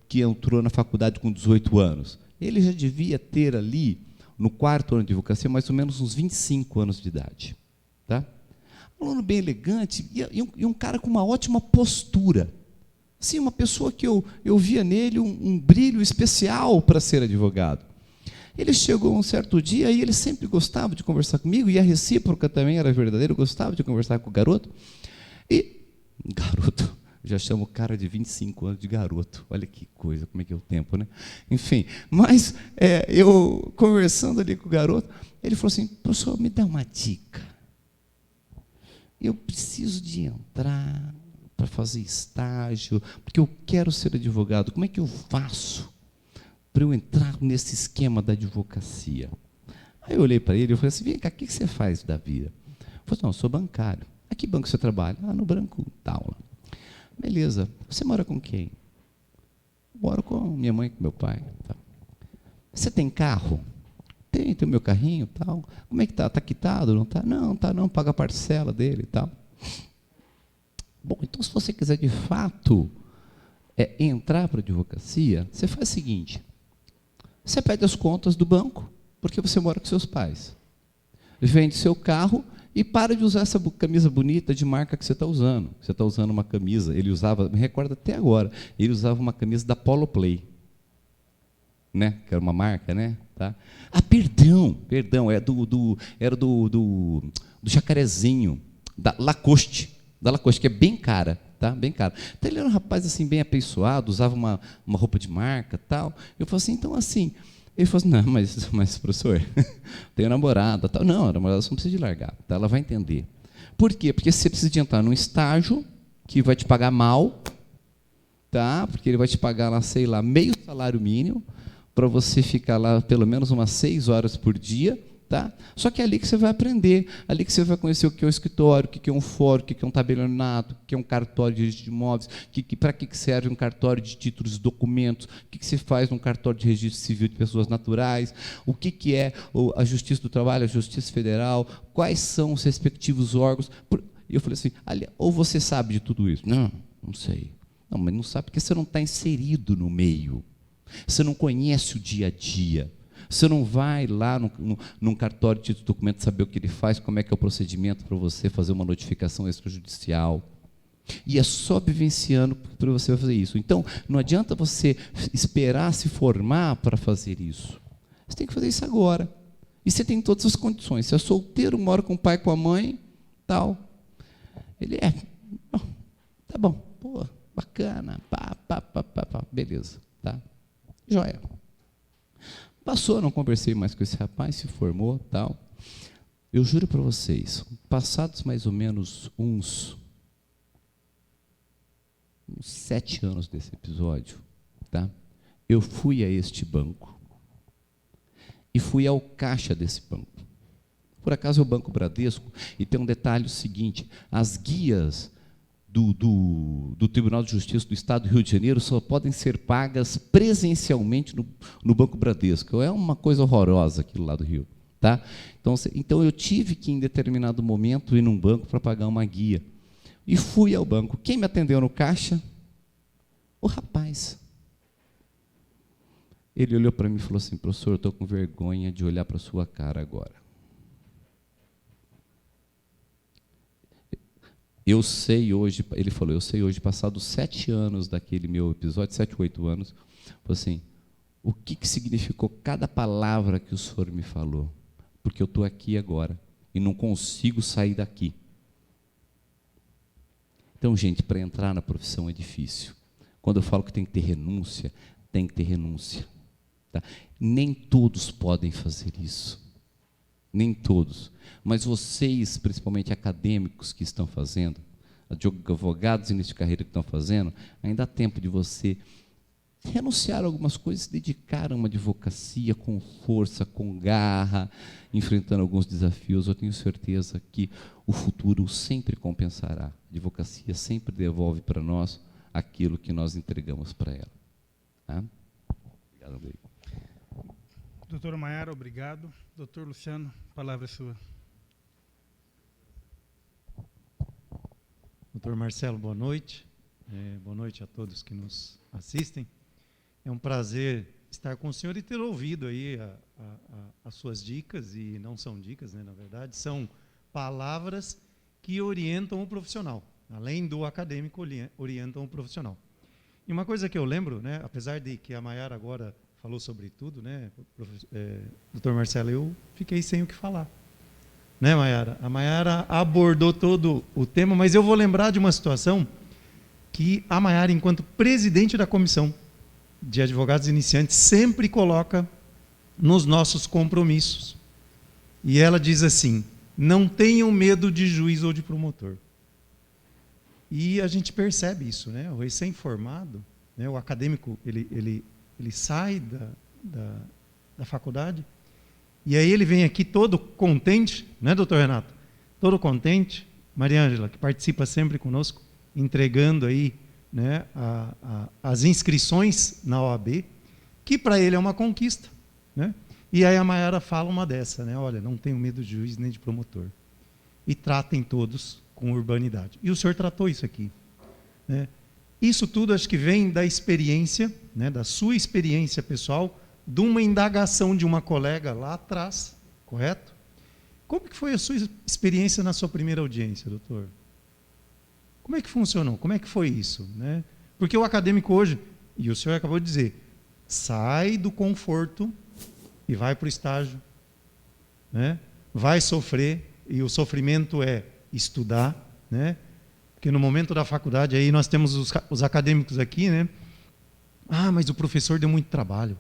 que entrou na faculdade com 18 anos. Ele já devia ter ali, no 4º ano de advocacia, mais ou menos uns 25 anos de idade. Tá? Um aluno bem elegante e um cara com uma ótima postura. Assim, uma pessoa que eu via nele um brilho especial para ser advogado. Ele chegou um certo dia e ele sempre gostava de conversar comigo, e a recíproca também era verdadeira, eu gostava de conversar com o garoto. E, garoto, já chamo o cara de 25 anos de garoto. Olha que coisa, como é que é o tempo, né? Enfim, mas eu conversando ali com o garoto, ele falou assim: professor, me dá uma dica. Eu preciso de entrar para fazer estágio, porque eu quero ser advogado. Como é que eu faço para eu entrar nesse esquema da advocacia? Aí eu olhei para ele e falei assim: vem cá, o que você faz da vida? Ele falou: não, eu sou bancário. A que banco você trabalha? Ah, no banco tal. Beleza. Você mora com quem? Moro com minha mãe e com meu pai. Tá. Você tem carro? Tem o meu carrinho e tal. Como é que está? Está quitado? Não está? Não, está não, paga a parcela dele e tal. Bom, então se você quiser de fato entrar para a advocacia, você faz o seguinte: você pede as contas do banco, porque você mora com seus pais. Vende seu carro e para de usar essa camisa bonita de marca que você está usando. Você está usando uma camisa, ele usava, me recordo até agora, ele usava uma camisa da Polo Play, né? Que era uma marca, né? Tá? Ah, perdão, era do Jacarezinho, da Lacoste, que é bem cara, tá? Bem cara. Então ele era um rapaz assim bem apessoado, usava uma roupa de marca, tal. Eu falei assim, então assim, ele falou assim: não, mas professor, tenho namorada, tal. Não, a namorada só não precisa de largar, tá? Ela vai entender. Por quê? Porque você precisa de entrar num estágio que vai te pagar mal, tá? Porque ele vai te pagar lá, sei lá, meio salário mínimo, para você ficar lá pelo menos umas 6 horas por dia, tá? Só que é ali que você vai aprender, ali que você vai conhecer o que é um escritório, o que é um fórum, o que é um tabelionato, o que é um cartório de registro de imóveis, para que serve um cartório de títulos e documentos, o que se faz num cartório de registro civil de pessoas naturais, o que é a Justiça do Trabalho, a Justiça Federal, quais são os respectivos órgãos. E eu falei assim: ou você sabe de tudo isso? Não sei. Não, mas não sabe porque você não está inserido no meio. Você não conhece o dia a dia. Você não vai lá num cartório de título de documento saber o que ele faz, como é que é o procedimento para você fazer uma notificação extrajudicial. E é só vivenciando para você fazer isso. Então, não adianta você esperar se formar para fazer isso. Você tem que fazer isso agora. E você tem todas as condições. Se é solteiro, mora com o pai, com a mãe, tal. Ele tá bom, pô, bacana, beleza, tá? Joia. Passou, não conversei mais com esse rapaz, se formou, tal. Eu juro para vocês, passados mais ou menos uns 7 anos desse episódio, tá? Eu fui a este banco e fui ao caixa desse banco. Por acaso é o Banco Bradesco, e tem um detalhe seguinte: as guias do Tribunal de Justiça do Estado do Rio de Janeiro só podem ser pagas presencialmente no Banco Bradesco. É uma coisa horrorosa aquilo lá do Rio. Tá? Então eu tive que, em determinado momento, ir num banco para pagar uma guia. E fui ao banco. Quem me atendeu no caixa? O rapaz. Ele olhou para mim e falou assim: professor, eu estou com vergonha de olhar para a sua cara agora. Eu sei hoje, ele falou, eu sei hoje, passados 7 anos daquele meu episódio, 7, 8 anos, assim, o que significou cada palavra que o senhor me falou, porque eu estou aqui agora e não consigo sair daqui. Então, gente, para entrar na profissão é difícil. Quando eu falo que tem que ter renúncia, tem que ter renúncia. Tá? Nem todos podem fazer isso. Nem todos. Mas vocês, principalmente acadêmicos que estão fazendo, advogados início de carreira que estão fazendo, ainda há tempo de você renunciar a algumas coisas, se dedicar a uma advocacia com força, com garra, enfrentando alguns desafios. Eu tenho certeza que o futuro sempre compensará. A advocacia sempre devolve para nós aquilo que nós entregamos para ela. Tá? Obrigado, Andrei. Doutora Maiara, obrigado. Doutor Luciano, a palavra é sua. Doutor Marcelo, boa noite. Boa noite a todos que nos assistem. É um prazer estar com o senhor e ter ouvido aí as suas dicas, e não são dicas, né, na verdade, são palavras que orientam o profissional, além do acadêmico, orientam o profissional. E uma coisa que eu lembro, né, apesar de que a Maiara agora falou sobre tudo, né, doutor Marcelo, eu fiquei sem o que falar. Né, Maiara? A Maiara abordou todo o tema, mas eu vou lembrar de uma situação que a Maiara, enquanto presidente da comissão de advogados iniciantes, sempre coloca nos nossos compromissos. E ela diz assim: não tenham medo de juiz ou de promotor. E a gente percebe isso, né? O recém-formado, né, o acadêmico, ele sai da faculdade, e aí ele vem aqui todo contente, né, doutor Renato? Todo contente. Maria Ângela, que participa sempre conosco, entregando aí, né, as inscrições na OAB, que para ele é uma conquista, né? E aí a Maiara fala uma dessa, né? Olha, não tenho medo de juiz nem de promotor. E tratem todos com urbanidade. E o senhor tratou isso aqui, né? Isso tudo acho que vem da experiência, né, da sua experiência pessoal, de uma indagação de uma colega lá atrás, correto? Como que foi a sua experiência na sua primeira audiência, doutor? Como é que funcionou? Como é que foi isso, né? Porque o acadêmico hoje, e o senhor acabou de dizer, sai do conforto e vai para o estágio, né? Vai sofrer, e o sofrimento é estudar, né? Porque no momento da faculdade aí nós temos os acadêmicos aqui, né? Ah, mas o professor deu muito trabalho,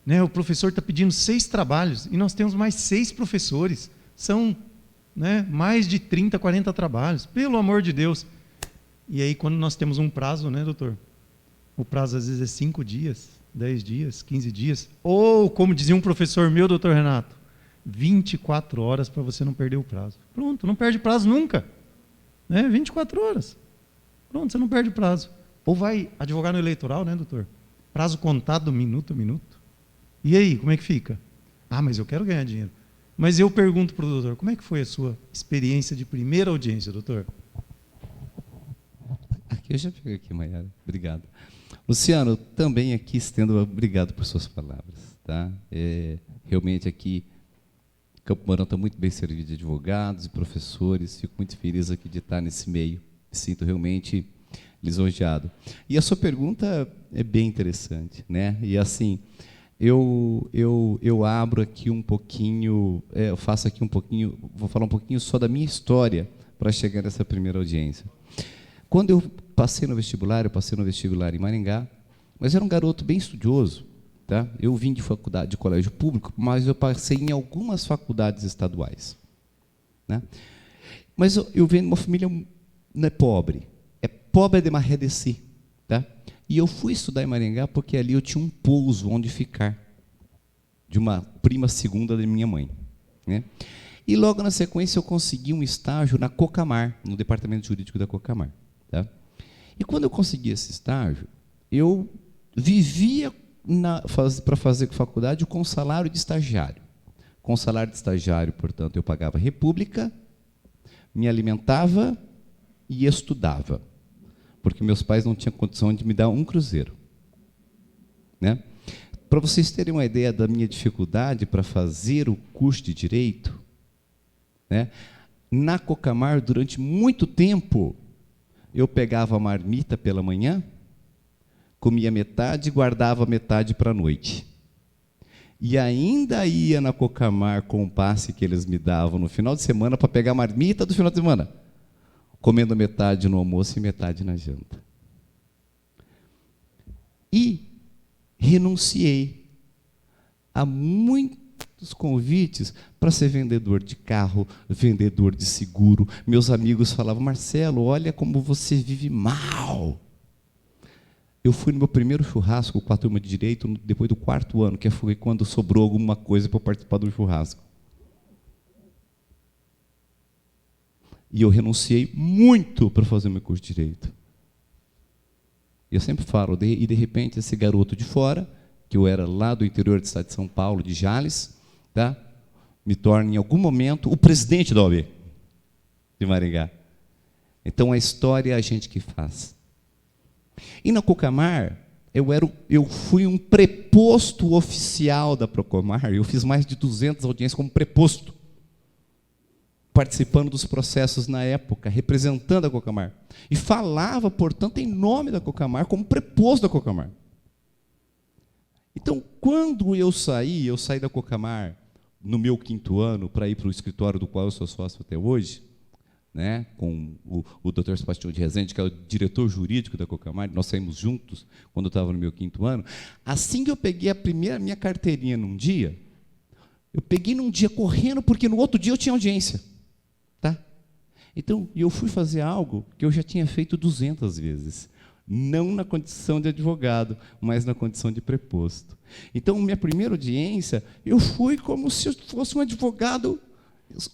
né? O professor está pedindo 6 trabalhos e nós temos mais 6 professores. São, né, mais de 30, 40 trabalhos. Pelo amor de Deus. E aí quando nós temos um prazo, né, doutor? O prazo às vezes é 5 dias, 10 dias, 15 dias. Ou, como dizia um professor meu, doutor Renato, 24 horas para você não perder o prazo. Pronto, não perde prazo nunca. Né? 24 horas. Pronto, você não perde prazo. Ou vai advogar no eleitoral, né, doutor? Prazo contado minuto a minuto. E aí, como é que fica? Ah, mas eu quero ganhar dinheiro. Mas eu pergunto para o doutor, como é que foi a sua experiência de primeira audiência, doutor? Aqui eu já fico aqui, Maiara. Obrigado. Luciano, também aqui estendo obrigado por suas palavras. Tá? Realmente aqui, Campo Mourão está muito bem servido de advogados e professores. Fico muito feliz aqui de estar nesse meio. Me sinto realmente lisonjeado. E a sua pergunta é bem interessante, né? E assim, eu abro aqui um pouquinho, eu faço aqui um pouquinho, vou falar um pouquinho só da minha história para chegar nessa primeira audiência. Quando eu passei no vestibular em Maringá, mas era um garoto bem estudioso, tá? Eu vim de faculdade, de colégio público, mas eu passei em algumas faculdades estaduais, né? Mas eu venho de uma família não é pobre de Maré de Si, tá? E eu fui estudar em Maringá porque ali eu tinha um pouso onde ficar, de uma prima segunda da minha mãe, né? E logo na sequência eu consegui um estágio na Cocamar, no departamento jurídico da Cocamar, tá? E quando eu consegui esse estágio, eu vivia para fazer faculdade com salário de estagiário. Com salário de estagiário, portanto, eu pagava república, me alimentava e estudava, porque meus pais não tinham condição de me dar um cruzeiro, né? Para vocês terem uma ideia da minha dificuldade para fazer o curso de Direito, né? Na Cocamar, durante muito tempo, eu pegava a marmita pela manhã, comia metade e guardava metade para a noite. E ainda ia na Cocamar com o passe que eles me davam no final de semana para pegar a marmita do final de semana, comendo metade no almoço e metade na janta. E renunciei a muitos convites para ser vendedor de carro, vendedor de seguro. Meus amigos falavam, Marcelo, olha como você vive mal. Eu fui no meu primeiro churrasco com a turma de Direito, depois do 4º ano, que foi quando sobrou alguma coisa para participar do churrasco. E eu renunciei muito para fazer o meu curso de Direito. Eu sempre falo, e de repente esse garoto de fora, que eu era lá do interior do estado de São Paulo, de Jales, tá? Me torna em algum momento o presidente da OAB de Maringá. Então a história é a gente que faz. E na Cocamar, eu fui um preposto oficial da Procomar, eu fiz mais de 200 audiências como preposto, participando dos processos na época, representando a Cocamar. E falava, portanto, em nome da Cocamar, como preposto da Cocamar. Então, quando eu saí da Cocamar no meu 5º ano para ir para o escritório do qual eu sou sócio até hoje, né, com o Dr. Sebastião de Rezende, que é o diretor jurídico da Cocamar, nós saímos juntos quando eu estava no meu 5º ano. Assim que eu peguei a minha carteirinha num dia, eu peguei num dia correndo, porque no outro dia eu tinha audiência. Tá? Então, eu fui fazer algo que eu já tinha feito 200 vezes. Não na condição de advogado, mas na condição de preposto. Então, minha primeira audiência, eu fui como se eu fosse um advogado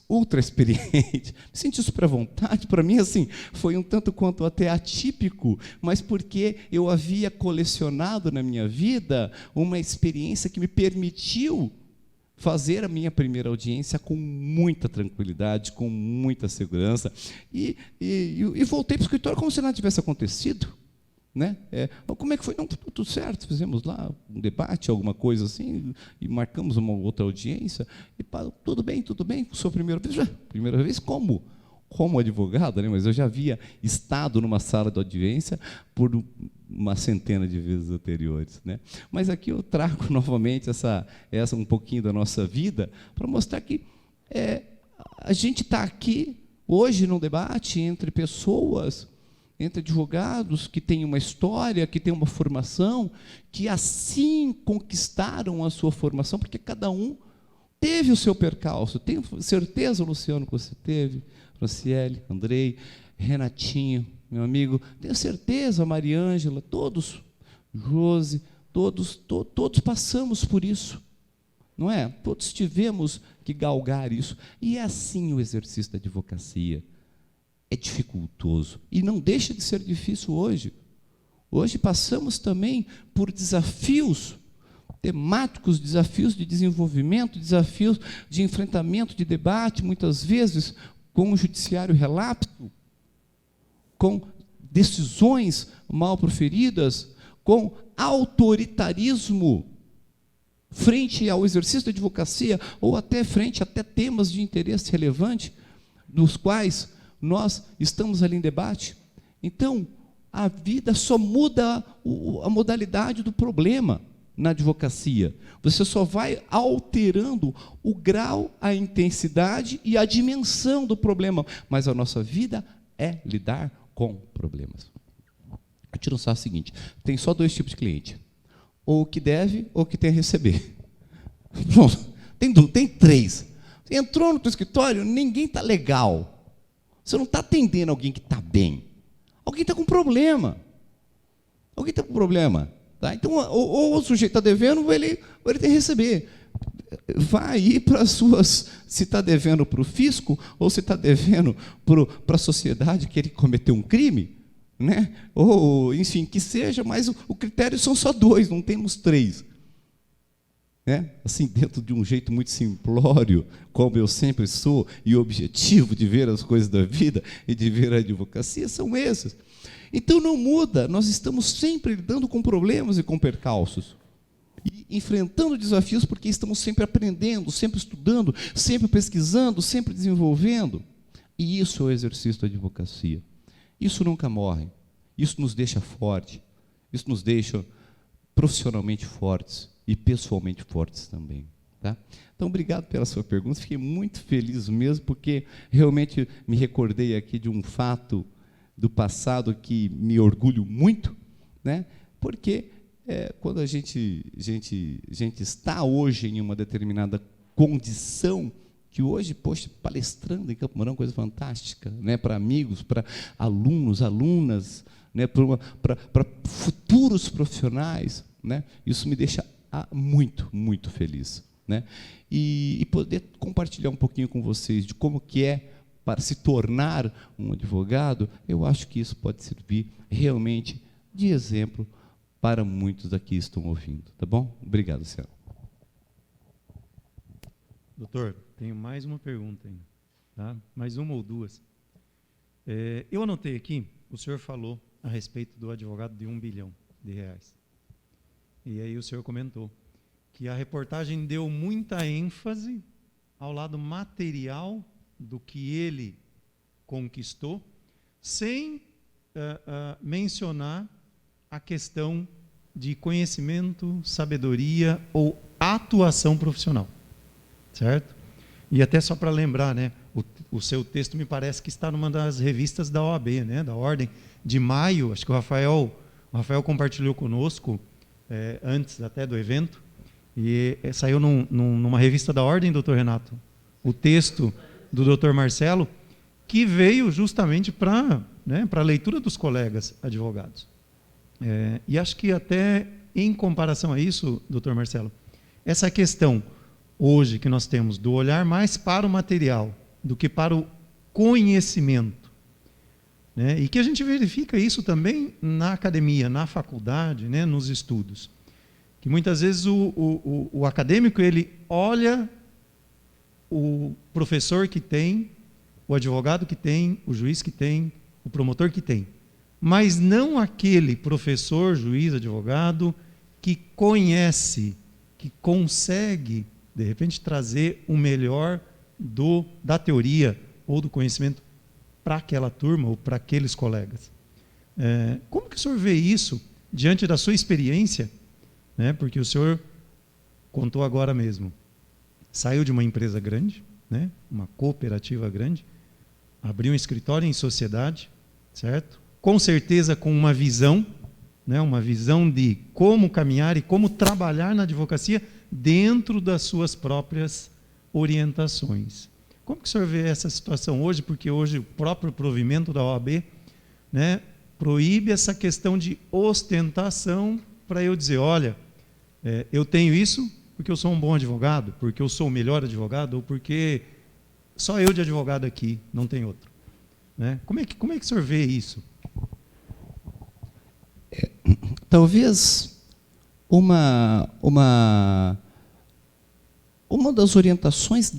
ultra experiente. Me senti super à vontade. Para mim, assim, foi um tanto quanto até atípico, mas porque eu havia colecionado na minha vida uma experiência que me permitiu fazer a minha primeira audiência com muita tranquilidade, com muita segurança, e voltei para o escritório como se nada tivesse acontecido. Né? Como é que foi? Não, tudo certo, fizemos lá um debate, alguma coisa assim, e marcamos uma outra audiência, e tudo bem, sua primeira vez como? Como advogado, né? Mas eu já havia estado numa sala de audiência por uma centena de vezes anteriores. Né? Mas aqui eu trago novamente essa um pouquinho da nossa vida, para mostrar que a gente está aqui hoje num debate entre pessoas, entre advogados que têm uma história, que têm uma formação, que assim conquistaram a sua formação, porque cada um teve o seu percalço. Tenho certeza, Luciano, que você teve, Franciele, Andrei, Renatinho, meu amigo, tenho certeza, Mariângela, todos, Josi, todos passamos por isso, não é? Todos tivemos que galgar isso. E é assim o exercício da advocacia. É dificultoso e não deixa de ser difícil hoje. Hoje passamos também por desafios temáticos, desafios de desenvolvimento, desafios de enfrentamento, de debate, muitas vezes com o judiciário relapso, com decisões mal proferidas, com autoritarismo frente ao exercício da advocacia ou até frente a temas de interesse relevante, dos quais nós estamos ali em debate. Então, a vida só muda a modalidade do problema na advocacia. Você só vai alterando o grau, a intensidade e a dimensão do problema. Mas a nossa vida é lidar com problemas. A gente não sabe o seguinte, tem só 2 tipos de cliente. Ou o que deve, ou o que tem a receber. Pronto, tem 3. Entrou no teu escritório, ninguém está legal. Você não está atendendo alguém que está bem. Alguém está com problema. Alguém está com problema. Tá? Então, ou o sujeito está devendo, ou ele tem que receber. Vai ir para as suas... Se está devendo para o fisco, ou se está devendo para a sociedade que ele cometeu um crime, né? Ou, enfim, que seja, mas o critério são só 2, não temos 3. Né? Assim, dentro de um jeito muito simplório, como eu sempre sou, e o objetivo de ver as coisas da vida e de ver a advocacia são esses. Então não muda, nós estamos sempre lidando com problemas e com percalços, e enfrentando desafios porque estamos sempre aprendendo, sempre estudando, sempre pesquisando, sempre desenvolvendo. E isso é o exercício da advocacia. Isso nunca morre, isso nos deixa forte, isso nos deixa profissionalmente fortes e pessoalmente fortes também. Tá? Então, obrigado pela sua pergunta, fiquei muito feliz mesmo, porque realmente me recordei aqui de um fato do passado que me orgulho muito, né? Porque quando a gente está hoje em uma determinada condição, que hoje, poxa, palestrando em Campo Mourão, coisa fantástica, né? Para amigos, para alunos, alunas, né? Para futuros profissionais, né? Isso me deixa muito, muito feliz, né? E poder compartilhar um pouquinho com vocês de como que é para se tornar um advogado, eu acho que isso pode servir realmente de exemplo para muitos daqui que estão ouvindo, tá bom? Obrigado, Luciano. Doutor, tenho mais uma pergunta ainda, tá? Mais uma ou duas. Eu anotei aqui, o senhor falou a respeito do advogado de R$1 bilhão. E aí o senhor comentou que a reportagem deu muita ênfase ao lado material do que ele conquistou, sem mencionar a questão de conhecimento, sabedoria ou atuação profissional, certo? E até só para lembrar, né, o seu texto me parece que está numa das revistas da OAB, né, da Ordem, de maio. Acho que o Rafael compartilhou conosco antes até do evento, e saiu numa revista da Ordem, doutor Renato, o texto do doutor Marcelo, que veio justamente para a leitura dos colegas advogados. E acho que até em comparação a isso, doutor Marcelo, essa questão hoje que nós temos do olhar mais para o material do que para o conhecimento, né? E que a gente verifica isso também na academia, na faculdade, né? Nos estudos, que muitas vezes o acadêmico ele olha o professor que tem, o advogado que tem, o juiz que tem, o promotor que tem, mas não aquele professor, juiz, advogado que conhece, que consegue, de repente, trazer o melhor da teoria ou do conhecimento para aquela turma ou para aqueles colegas. Como que o senhor vê isso diante da sua experiência? Né? Porque o senhor contou agora mesmo, saiu de uma empresa grande, né? Uma cooperativa grande, abriu um escritório em sociedade, certo? Com certeza com uma visão, né? Uma visão de como caminhar e como trabalhar na advocacia dentro das suas próprias orientações. Como que o senhor vê essa situação hoje? Porque hoje o próprio provimento da OAB, né, proíbe essa questão de ostentação para eu dizer, olha, eu tenho isso porque eu sou um bom advogado, porque eu sou o melhor advogado, ou porque só eu de advogado aqui, não tem outro. Né? Como é que o senhor vê isso? Talvez uma das orientações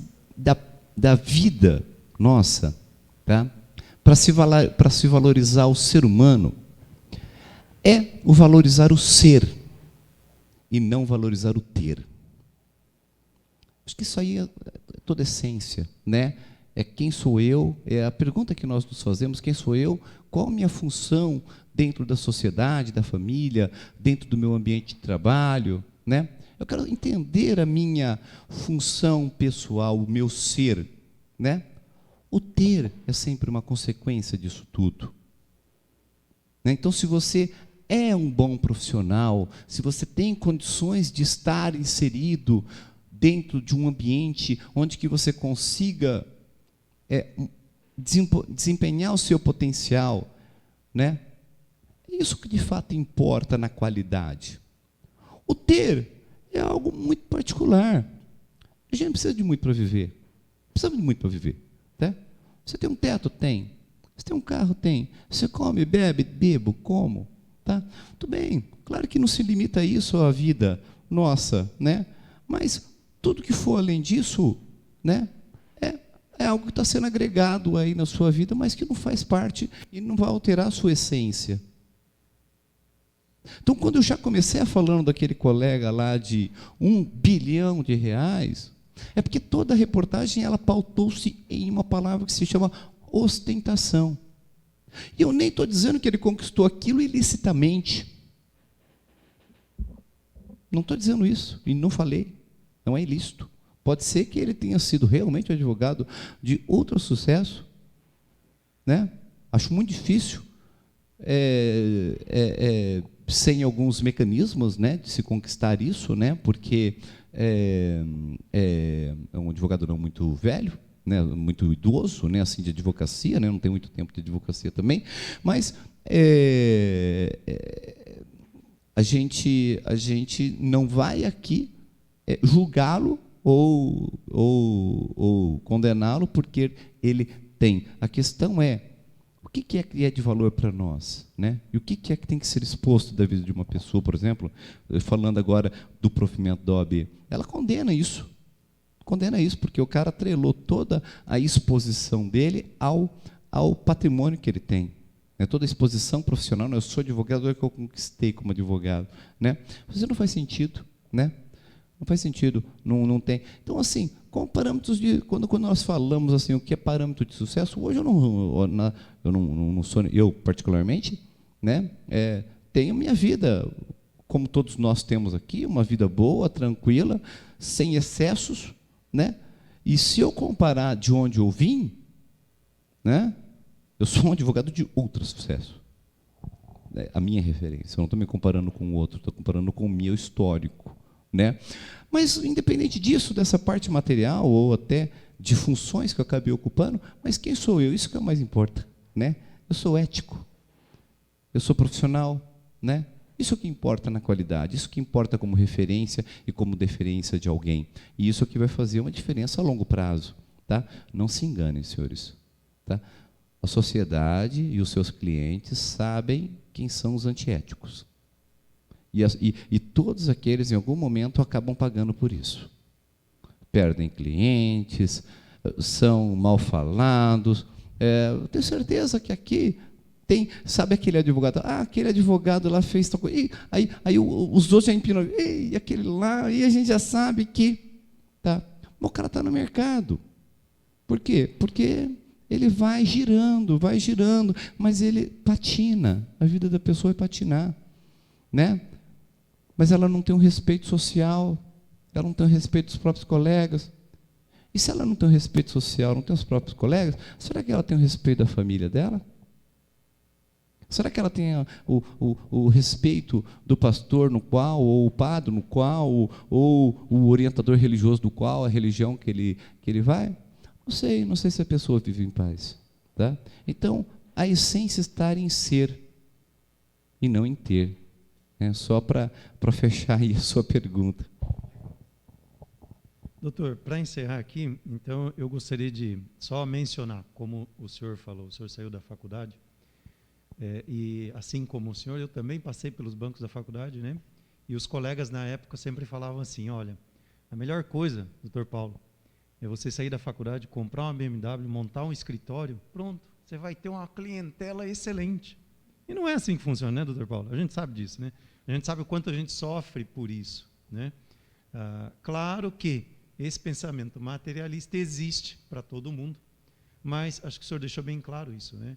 da vida nossa, tá? Para se valorizar o ser humano, é o valorizar o ser e não valorizar o ter. Acho que isso aí é toda a essência, né? É quem sou eu, é a pergunta que nós nos fazemos, quem sou eu, qual a minha função dentro da sociedade, da família, dentro do meu ambiente de trabalho, né? Eu quero entender a minha função pessoal, o meu ser, né? O ter é sempre uma consequência disso tudo. Né? Então, se você é um bom profissional, se você tem condições de estar inserido dentro de um ambiente onde que você consiga desempenhar o seu potencial, né? Isso que de fato importa na qualidade. O ter é algo muito particular. A gente não precisa de muito para viver. Precisa de muito para viver. Né? Você tem um teto? Tem. Você tem um carro? Tem. Você come, bebe, bebo, como? Tá? Tudo bem. Claro que não se limita a isso a vida nossa, né? Mas tudo que for além disso, né? É algo que está sendo agregado aí na sua vida, mas que não faz parte e não vai alterar a sua essência. Então, quando eu já comecei falando daquele colega lá de R$1 bilhão, é porque toda a reportagem ela pautou-se em uma palavra que se chama ostentação. E eu nem estou dizendo que ele conquistou aquilo ilicitamente. Não estou dizendo isso, e não falei, não é ilícito. Pode ser que ele tenha sido realmente um advogado de outro sucesso, né? Acho muito difícil, sem alguns mecanismos, né, de se conquistar isso, né? Porque é um advogado não muito velho, né, muito idoso, né, assim, de advocacia, né, não tem muito tempo de advocacia também, mas a gente não vai aqui julgá-lo ou condená-lo porque ele tem. A questão é, o que é que é de valor para nós? Né? E o que é que tem que ser exposto da vida de uma pessoa, por exemplo, falando agora do provimento da OAB? Ela condena isso porque o cara atrelou toda a exposição dele ao patrimônio que ele tem. Né? Toda a exposição profissional, eu sou advogado, é que eu conquistei como advogado. Né? Isso não faz sentido, né? Não faz sentido, não tem. Então, assim, com parâmetros de... Quando nós falamos assim, o que é parâmetro de sucesso, hoje eu não sou, eu particularmente, né, tenho minha vida como todos nós temos aqui, uma vida boa, tranquila, sem excessos, né? E se eu comparar de onde eu vim, né? Eu sou um advogado de ultra sucesso. É a minha referência. Eu não estou me comparando com o outro, estou comparando com o meu histórico, né? Mas, independente disso, dessa parte material ou até de funções que eu acabei ocupando, mas quem sou eu? Isso que é o mais importante, né? Eu sou ético, eu sou profissional, né? Isso que importa na qualidade, isso que importa como referência e como deferência de alguém. E isso que vai fazer uma diferença a longo prazo, tá? Não se enganem, senhores, tá? A sociedade e os seus clientes sabem quem são os antiéticos. E todos aqueles, em algum momento, acabam pagando por isso. Perdem clientes, são mal falados. Eu tenho certeza que aqui tem, sabe aquele advogado? Aquele advogado lá fez tal coisa. Aí os outros já empinam. E aquele lá, e a gente já sabe que tá. O cara está no mercado. Por quê? Porque ele vai girando, mas ele patina. A vida da pessoa é patinar, né? Mas ela não tem um respeito social, ela não tem um respeito dos próprios colegas. E se ela não tem um respeito social, não tem os próprios colegas, será que ela tem o respeito da família dela? Será que ela tem o respeito do pastor no qual, ou o padre no qual, ou o orientador religioso do qual, a religião que ele vai? Não sei se a pessoa vive em paz. Tá? Então, a essência está em ser e não em ter. Só para fechar aí a sua pergunta. Doutor, para encerrar aqui, então, eu gostaria de só mencionar, como o senhor falou, o senhor saiu da faculdade, e assim como o senhor, eu também passei pelos bancos da faculdade, né? E os colegas na época sempre falavam assim, olha, a melhor coisa, doutor Paulo, é você sair da faculdade, comprar uma BMW, montar um escritório, pronto, você vai ter uma clientela excelente. E não é assim que funciona, né, doutor Paulo? A gente sabe disso, né? A gente sabe o quanto a gente sofre por isso, né? Claro que esse pensamento materialista existe para todo mundo, mas acho que o senhor deixou bem claro isso, né?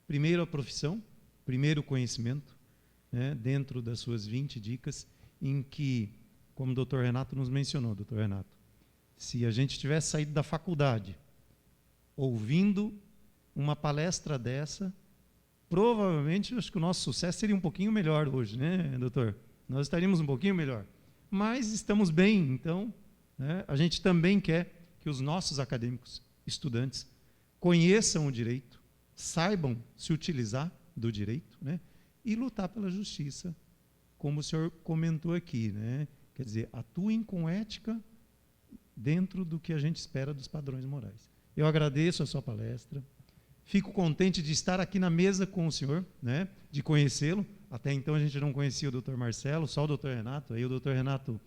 Primeiro a profissão, primeiro o conhecimento, né, dentro das suas 20 dicas, em que, como o doutor Renato nos mencionou, doutor Renato, se a gente tivesse saído da faculdade ouvindo uma palestra dessa, provavelmente, acho que o nosso sucesso seria um pouquinho melhor hoje, né, doutor? Nós estaríamos um pouquinho melhor. Mas estamos bem, então, né, a gente também quer que os nossos acadêmicos, estudantes, conheçam o direito, saibam se utilizar do direito, né, e lutar pela justiça, como o senhor comentou aqui, né? Quer dizer, atuem com ética dentro do que a gente espera dos padrões morais. Eu agradeço a sua palestra, fico contente de estar aqui na mesa com o senhor, né, de conhecê-lo. Até então a gente não conhecia o doutor Marcelo, só o doutor Renato. Aí o doutor Renato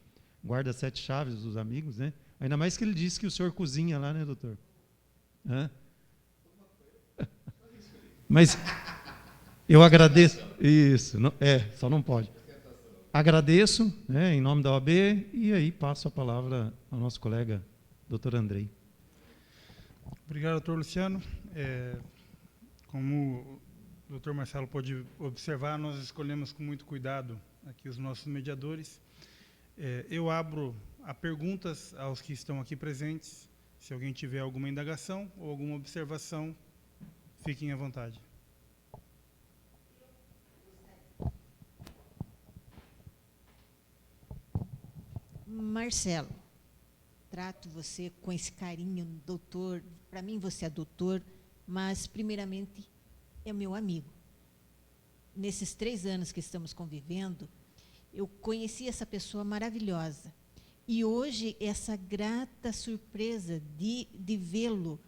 guarda 7 chaves dos amigos, né? Ainda mais que ele disse que o senhor cozinha lá, né, doutor? Mas eu agradeço. Isso, só não pode. Agradeço, né, em nome da OAB, e aí passo a palavra ao nosso colega, doutor Andrei. Obrigado, doutor Luciano. Como o doutor Marcelo pôde observar, nós escolhemos com muito cuidado aqui os nossos mediadores. Eu abro a perguntas aos que estão aqui presentes. Se alguém tiver alguma indagação ou alguma observação, fiquem à vontade. Marcelo, trato você com esse carinho, doutor. Para mim você é doutor, mas primeiramente é meu amigo. Nesses 3 anos que estamos convivendo, eu conheci essa pessoa maravilhosa. E hoje essa grata surpresa de vê-lo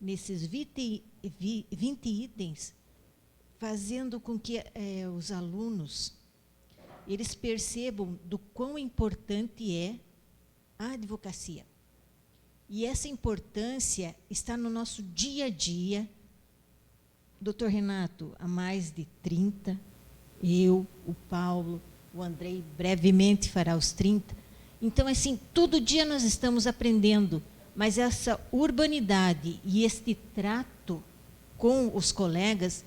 nesses 20 itens, fazendo com que os alunos eles percebam do quão importante é a advocacia. E essa importância está no nosso dia a dia. Doutor Renato, há mais de 30, eu, o Paulo, o Andrei brevemente fará os 30. Então, assim, todo dia nós estamos aprendendo, mas essa urbanidade e este trato com os colegas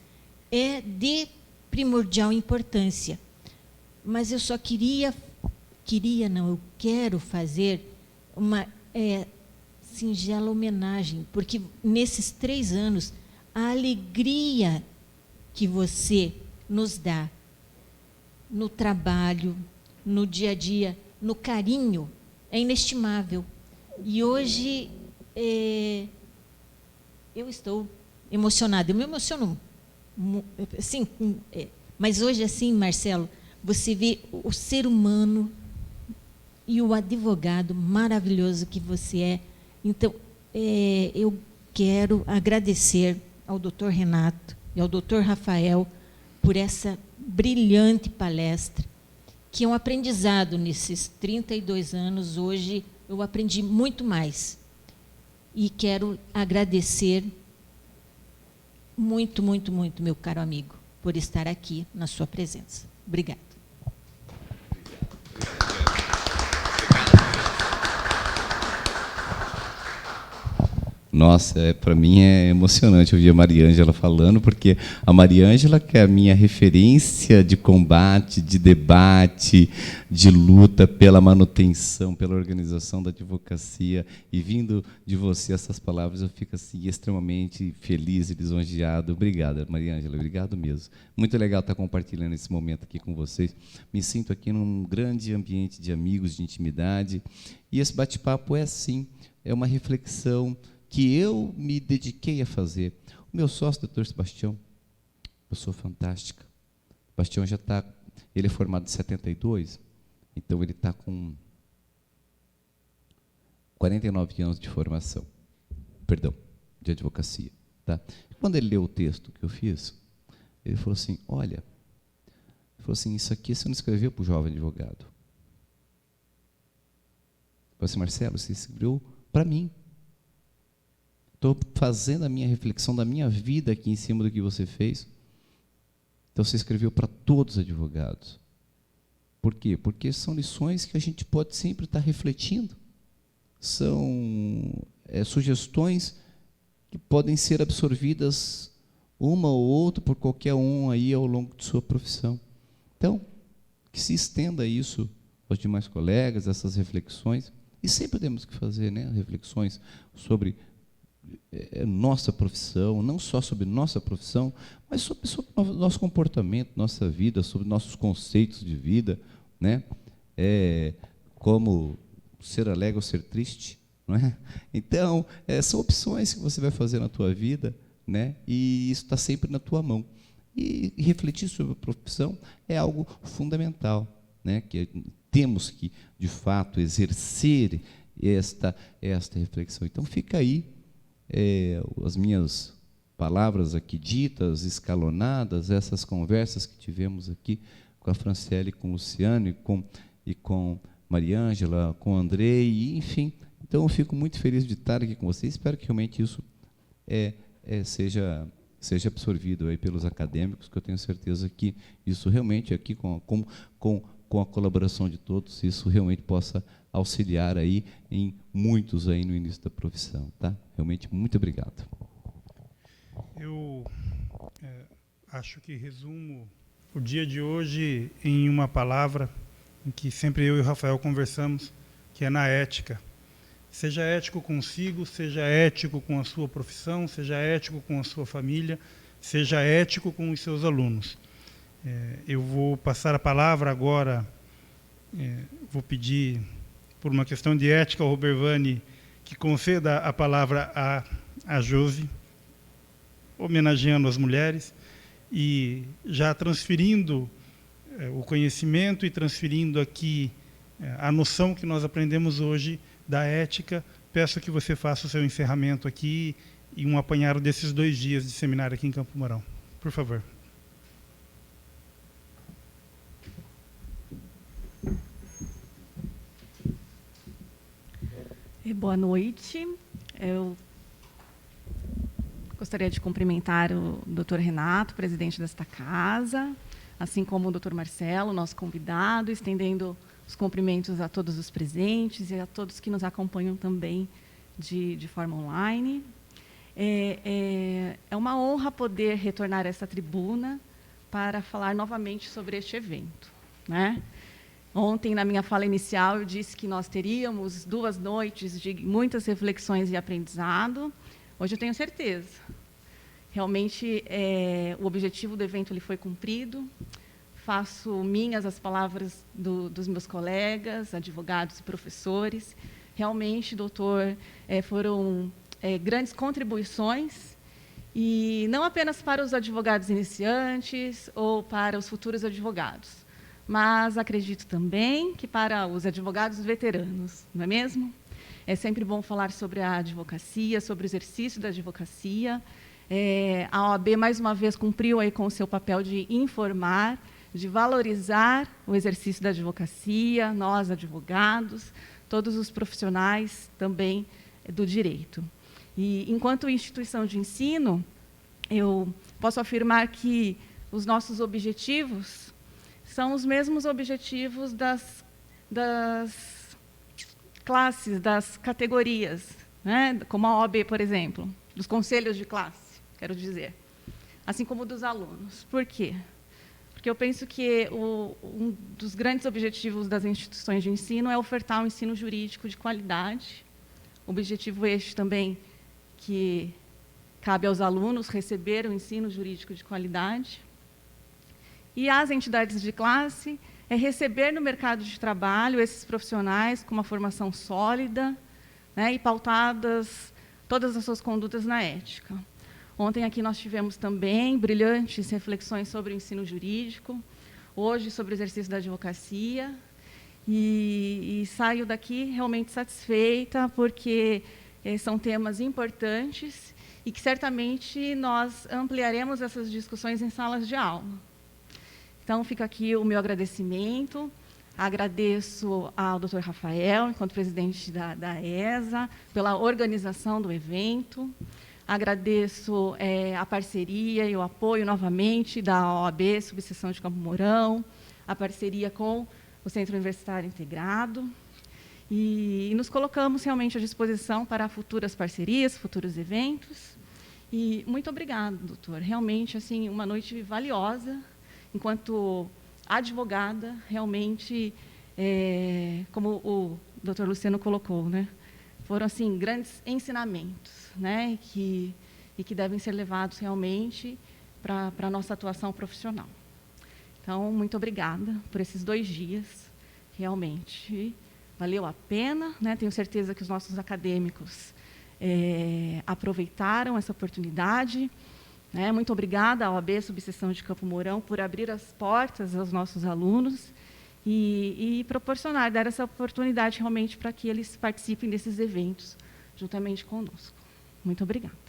é de primordial importância. mas eu só eu quero fazer uma singela homenagem, porque nesses 3 anos, a alegria que você nos dá no trabalho, no dia a dia, no carinho, é inestimável. E hoje eu estou emocionada. Eu me emociono, assim, mas hoje, assim, Marcelo, você vê o ser humano e o advogado maravilhoso que você é. Então, eu quero agradecer ao Dr. Renato e ao Dr. Rafael por essa brilhante palestra, que é um aprendizado nesses 32 anos. Hoje eu aprendi muito mais. E quero agradecer muito, muito, muito, meu caro amigo, por estar aqui na sua presença. Obrigada. Nossa, para mim é emocionante ouvir a Mariângela falando, porque a Mariângela, que é a minha referência de combate, de debate, de luta pela manutenção, pela organização da advocacia, e vindo de você essas palavras, eu fico assim extremamente feliz e lisonjeado. Obrigada, Mariângela, obrigado mesmo. Muito legal estar compartilhando esse momento aqui com vocês. Me sinto aqui num grande ambiente de amigos, de intimidade, e esse bate-papo é assim, é uma reflexão que eu me dediquei a fazer. O meu sócio, doutor Sebastião, pessoa fantástica. O Sebastião já está, ele é formado em 72, então ele está com 49 anos de formação, perdão, de advocacia. Tá? Quando ele leu o texto que eu fiz, ele falou assim, olha, isso aqui você não escreveu para o jovem advogado. Eu falei assim, Marcelo, você escreveu para mim. Estou fazendo a minha reflexão da minha vida aqui em cima do que você fez. Então, você escreveu para todos os advogados. Por quê? Porque são lições que a gente pode sempre estar refletindo. São sugestões que podem ser absorvidas uma ou outra por qualquer um aí ao longo de sua profissão. Então, que se estenda isso aos demais colegas, essas reflexões. E sempre temos que fazer, né, reflexões sobre nossa profissão, não só sobre nossa profissão, mas sobre nosso comportamento, nossa vida, sobre nossos conceitos de vida, né? Como ser alegre ou ser triste, não é? Então, são opções que você vai fazer na tua vida, né? E isso está sempre na tua mão. E refletir sobre a profissão é algo fundamental, né? Que temos que, de fato, exercer esta reflexão. Então, fica aí as minhas palavras aqui ditas, escalonadas, essas conversas que tivemos aqui com a Franciele, com o Luciano e com Mariângela, com o Andrei, enfim. Então, eu fico muito feliz de estar aqui com vocês. Espero que realmente isso seja absorvido aí pelos acadêmicos, que eu tenho certeza que isso realmente aqui, com a colaboração de todos, isso realmente possa auxiliar aí em muitos aí no início da profissão, tá? Realmente, muito obrigado. Eu acho que resumo o dia de hoje em uma palavra em que sempre eu e o Rafael conversamos, que é na ética. Seja ético consigo, seja ético com a sua profissão, seja ético com a sua família, seja ético com os seus alunos. Eu vou passar a palavra agora, vou pedir, por uma questão de ética, ao Robervani que conceda a palavra a Josi, homenageando as mulheres, e já transferindo o conhecimento e transferindo aqui a noção que nós aprendemos hoje da ética, peço que você faça o seu encerramento aqui e um apanhado desses 2 dias de seminário aqui em Campo Mourão. Por favor. Boa noite. Eu gostaria de cumprimentar o Dr. Renato, presidente desta casa, assim como o Dr. Marcelo, nosso convidado, estendendo os cumprimentos a todos os presentes e a todos que nos acompanham também de forma online. É uma honra poder retornar a essa tribuna para falar novamente sobre este evento. né? Ontem, na minha fala inicial, eu disse que nós teríamos 2 noites de muitas reflexões e aprendizado. Hoje eu tenho certeza. Realmente, o objetivo do evento ele foi cumprido. Faço minhas as palavras dos meus colegas, advogados e professores. Realmente, doutor, foram grandes contribuições, e não apenas para os advogados iniciantes ou para os futuros advogados, mas acredito também que para os advogados veteranos, não é mesmo? É sempre bom falar sobre a advocacia, sobre o exercício da advocacia. A OAB, mais uma vez, cumpriu aí com o seu papel de informar, de valorizar o exercício da advocacia, nós, advogados, todos os profissionais também do direito. E, enquanto instituição de ensino, eu posso afirmar que os nossos objetivos são os mesmos objetivos das classes, das categorias, né? Como a OAB, por exemplo, dos conselhos de classe, quero dizer, assim como dos alunos. Por quê? Porque eu penso que um dos grandes objetivos das instituições de ensino é ofertar um ensino jurídico de qualidade. Objetivo este também que cabe aos alunos receber um ensino jurídico de qualidade. E as entidades de classe é receber no mercado de trabalho esses profissionais com uma formação sólida, né, e pautadas todas as suas condutas na ética. Ontem aqui nós tivemos também brilhantes reflexões sobre o ensino jurídico, hoje sobre o exercício da advocacia, e saio daqui realmente satisfeita, porque são temas importantes e que certamente nós ampliaremos essas discussões em salas de aula. Então, fica aqui o meu agradecimento. Agradeço ao Dr. Rafael, enquanto presidente da ESA, pela organização do evento. Agradeço a parceria e o apoio, novamente, da OAB, Subseção de Campo Mourão, a parceria com o Centro Universitário Integrado. E nos colocamos realmente à disposição para futuras parcerias, futuros eventos. E muito obrigada, doutor. Realmente, assim, uma noite valiosa, enquanto advogada, realmente, como o doutor Luciano colocou, né? Foram assim, grandes ensinamentos, né? E que devem ser levados realmente para a nossa atuação profissional. Então, muito obrigada por esses 2 dias, realmente valeu a pena, né? Tenho certeza que os nossos acadêmicos aproveitaram essa oportunidade, né? Muito obrigada à OAB Subseção de Campo Mourão por abrir as portas aos nossos alunos e proporcionar, dar essa oportunidade realmente para que eles participem desses eventos juntamente conosco. Muito obrigada.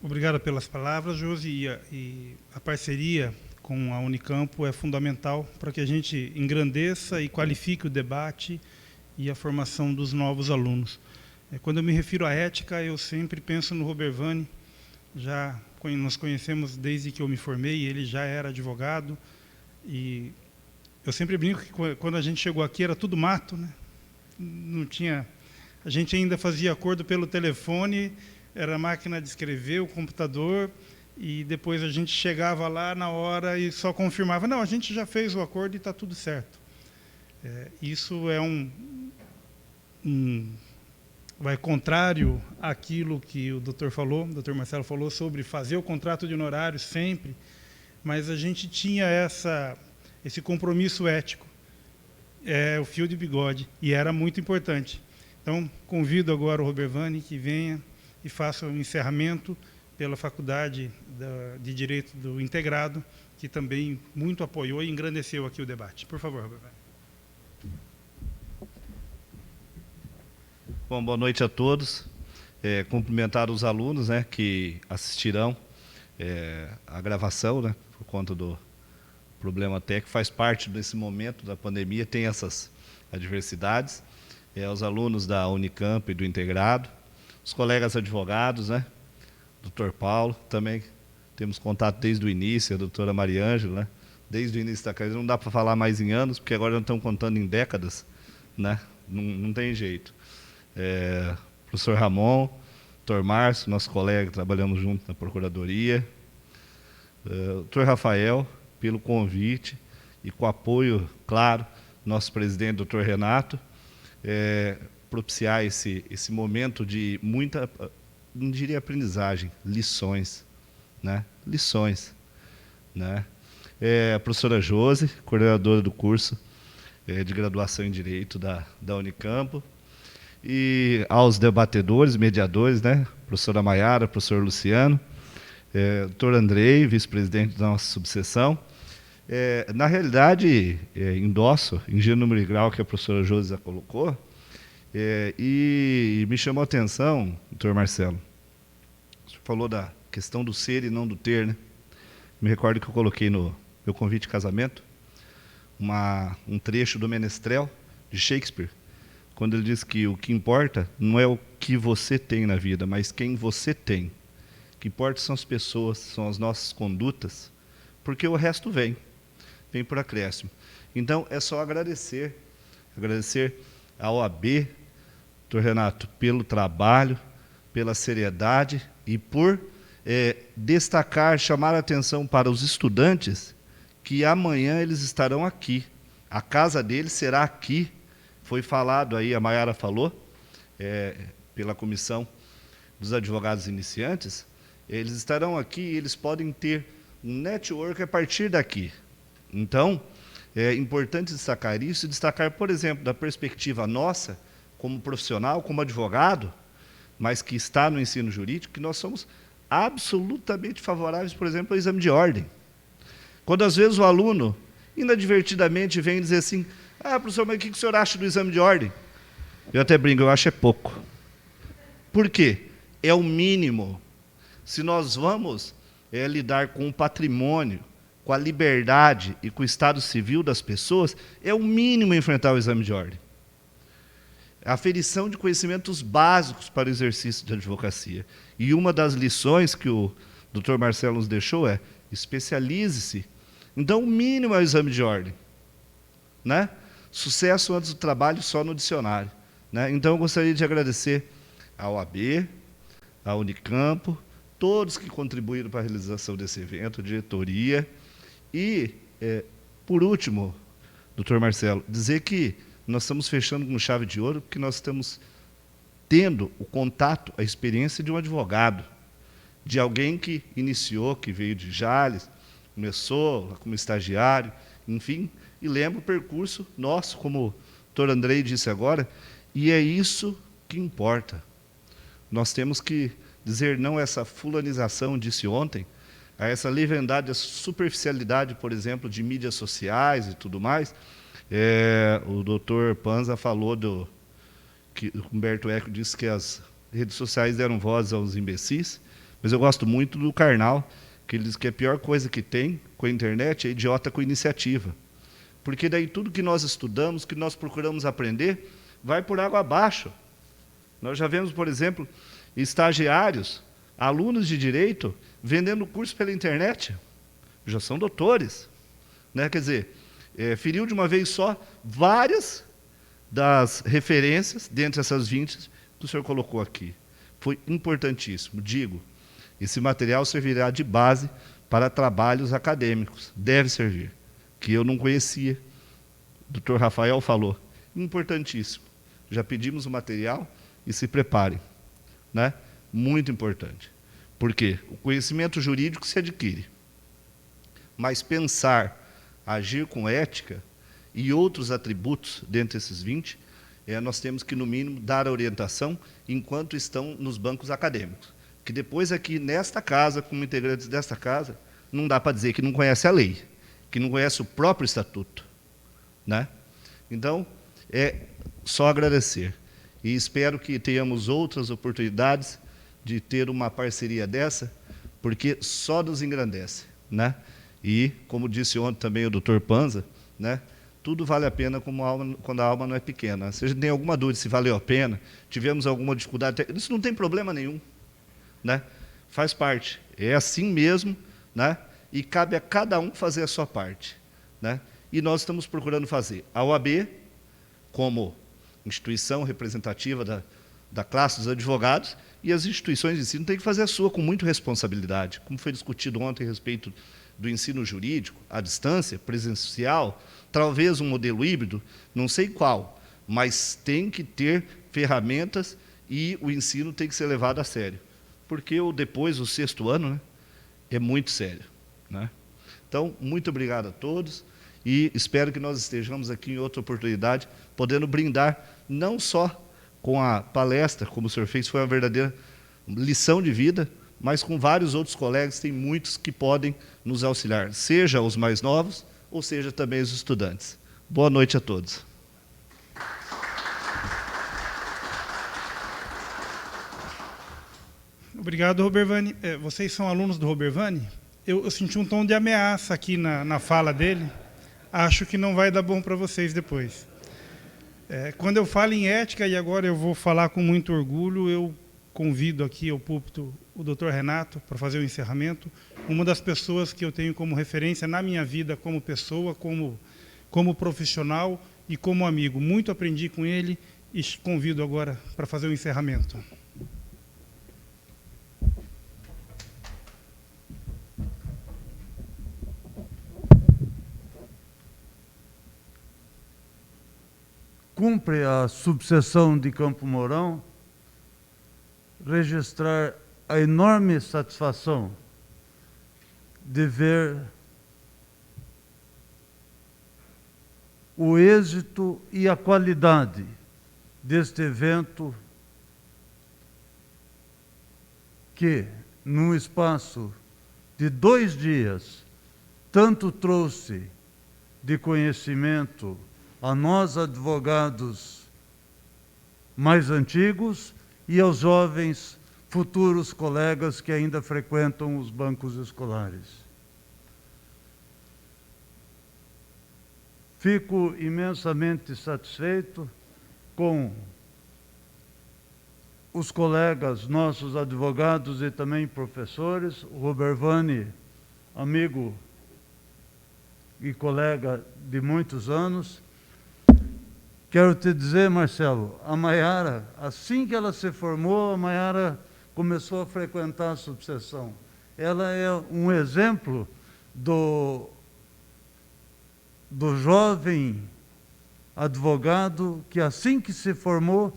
Obrigado pelas palavras, Josi. E a parceria com a Unicampo é fundamental para que a gente engrandeça e qualifique o debate e a formação dos novos alunos. Quando eu me refiro à ética, eu sempre penso no Robert Vane. Nós conhecemos desde que eu me formei, ele já era advogado, e eu sempre brinco que quando a gente chegou aqui era tudo mato, né? Não tinha, a gente ainda fazia acordo pelo telefone, era a máquina de escrever, o computador, e depois a gente chegava lá na hora e só confirmava, não, a gente já fez o acordo e está tudo certo. Isso é vai contrário àquilo que o doutor Marcelo falou sobre fazer o contrato de honorário sempre, mas a gente tinha esse compromisso ético, o fio de bigode, e era muito importante. Então, convido agora o Robert Vane que venha e faça o encerramento pela Faculdade de Direito do Integrado, que também muito apoiou e engrandeceu aqui o debate. Por favor, Robert Vane. Bom, boa noite a todos. Cumprimentar os alunos, né, que assistirão a gravação, né, por conta do problema técnico, faz parte desse momento da pandemia, tem essas adversidades. Os alunos da Unicamp e do Integrado, os colegas advogados, né, doutor Paulo, também temos contato desde o início, a doutora Mariângela, né, desde o início da carreira. Não dá para falar mais em anos, porque agora já estamos contando em décadas, né, não tem jeito. Professor Ramon, doutor Márcio, nosso colega, trabalhamos junto na Procuradoria, doutor Rafael, pelo convite e com apoio, claro, nosso presidente, doutor Renato, propiciar esse momento de muita, não diria aprendizagem, lições, né? Lições, né? A professora Josi, coordenadora do curso de graduação em Direito da Unicamp, e aos debatedores, mediadores, né? Professora Maiara, professor Luciano, doutor Andrei, vice-presidente da nossa subseção. Na realidade, endosso, em gênero, número e grau, que a professora Josi colocou, e me chamou a atenção, doutor Marcelo, o senhor falou da questão do ser e não do ter, né? Me recordo que eu coloquei no meu convite de casamento um trecho do Menestrel, de Shakespeare, quando ele diz que o que importa não é o que você tem na vida, mas quem você tem. O que importa são as pessoas, são as nossas condutas, porque o resto vem por acréscimo. Então, é só agradecer à OAB, doutor Renato, pelo trabalho, pela seriedade e por destacar, chamar a atenção para os estudantes que amanhã eles estarão aqui. A casa deles será aqui. Foi falado aí, a Maiara falou, pela comissão dos advogados iniciantes, eles estarão aqui e eles podem ter um network a partir daqui. Então, é importante destacar isso e destacar, por exemplo, da perspectiva nossa, como profissional, como advogado, mas que está no ensino jurídico, que nós somos absolutamente favoráveis, por exemplo, ao exame de ordem. Quando, às vezes, o aluno, inadvertidamente, vem dizer assim, professor, mas o que o senhor acha do exame de ordem? Eu até brinco, eu acho é pouco. Por quê? É o mínimo. Se nós vamos lidar com o patrimônio, com a liberdade e com o estado civil das pessoas, é o mínimo enfrentar o exame de ordem. A aferição de conhecimentos básicos para o exercício de advocacia. E uma das lições que o doutor Marcelo nos deixou é especialize-se. Então, o mínimo é o exame de ordem, né? Sucesso antes do trabalho só no dicionário, né? Então, eu gostaria de agradecer à OAB, à Unicamp, todos que contribuíram para a realização desse evento, a diretoria. E, por último, doutor Marcelo, dizer que nós estamos fechando com chave de ouro, porque nós estamos tendo o contato, a experiência de um advogado, de alguém que iniciou, que veio de Jales, começou como estagiário, enfim, e lembra o percurso nosso, como o doutor Andrei disse agora, e é isso que importa. Nós temos que dizer não a essa fulanização, disse ontem, a essa leviandade, a superficialidade, por exemplo, de mídias sociais e tudo mais. O doutor Panza falou que o Humberto Eco disse que as redes sociais deram voz aos imbecis, mas eu gosto muito do Karnal, que ele diz que a pior coisa que tem com a internet é idiota com iniciativa. Porque daí tudo que nós estudamos, que nós procuramos aprender, vai por água abaixo. Nós já vemos, por exemplo, estagiários, alunos de direito, vendendo curso pela internet. Já são doutores, né? Quer dizer, feriu de uma vez só várias das referências, dentre essas 20 que o senhor colocou aqui. Foi importantíssimo. Digo, esse material servirá de base para trabalhos acadêmicos. Deve servir. Que eu não conhecia. O doutor Rafael falou. Importantíssimo. Já pedimos o material e se preparem, né? Muito importante. Por quê? O conhecimento jurídico se adquire. Mas pensar, agir com ética e outros atributos, dentre esses 20, nós temos que, no mínimo, dar a orientação enquanto estão nos bancos acadêmicos. Que depois aqui, nesta casa, como integrantes desta casa, não dá para dizer que não conhece a lei, que não conhece o próprio estatuto, né? Então, é só agradecer. E espero que tenhamos outras oportunidades de ter uma parceria dessa, porque só nos engrandece, né? E, como disse ontem também o doutor Panza, né? Tudo vale a pena quando a alma não é pequena. Se a gente tem alguma dúvida se valeu a pena, tivemos alguma dificuldade, isso não tem problema nenhum, né? Faz parte. É assim mesmo, né? E cabe a cada um fazer a sua parte, né? E nós estamos procurando fazer. A OAB, como instituição representativa da classe dos advogados, E as instituições de ensino têm que fazer a sua com muita responsabilidade, como foi discutido ontem a respeito do ensino jurídico, à distância, presencial, talvez um modelo híbrido, não sei qual, mas tem que ter ferramentas e o ensino tem que ser levado a sério. Porque depois, o 6º ano, né, é muito sério, né? Então, muito obrigado a todos e espero que nós estejamos aqui em outra oportunidade, podendo brindar não só com a palestra, como o senhor fez, foi uma verdadeira lição de vida, mas com vários outros colegas, tem muitos que podem nos auxiliar, seja os mais novos, ou seja também os estudantes. Boa noite a todos. Obrigado, Robervani. Vocês são alunos do Robervani? Eu senti um tom de ameaça aqui na fala dele. Acho que não vai dar bom para vocês depois. Quando eu falo em ética, e agora eu vou falar com muito orgulho, eu convido aqui ao púlpito o Dr. Renato para fazer o encerramento, uma das pessoas que eu tenho como referência na minha vida como pessoa, como profissional e como amigo. Muito aprendi com ele e convido agora para fazer o encerramento. Cumpre a subseção de Campo Mourão registrar a enorme satisfação de ver o êxito e a qualidade deste evento que, num espaço de 2 dias, tanto trouxe de conhecimento a nós, advogados mais antigos, e aos jovens futuros colegas que ainda frequentam os bancos escolares. Fico imensamente satisfeito com os colegas nossos advogados e também professores, o Robervani, amigo e colega de muitos anos. Quero te dizer, Marcelo, a Maiara, assim que ela se formou, a Maiara começou a frequentar a subseção. Ela é um exemplo do jovem advogado que, assim que se formou,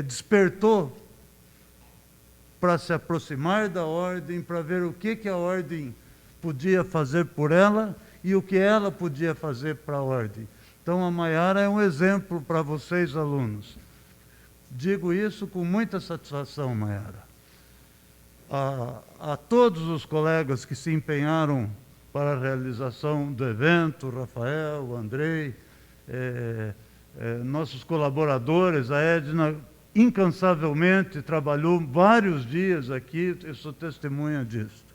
despertou para se aproximar da ordem, para ver o que a ordem podia fazer por ela e o que ela podia fazer para a ordem. Então, a Maiara é um exemplo para vocês, alunos. Digo isso com muita satisfação, Maiara. A todos os colegas que se empenharam para a realização do evento, Rafael, Andrei, nossos colaboradores, a Edna, incansavelmente trabalhou vários dias aqui, eu sou testemunha disso.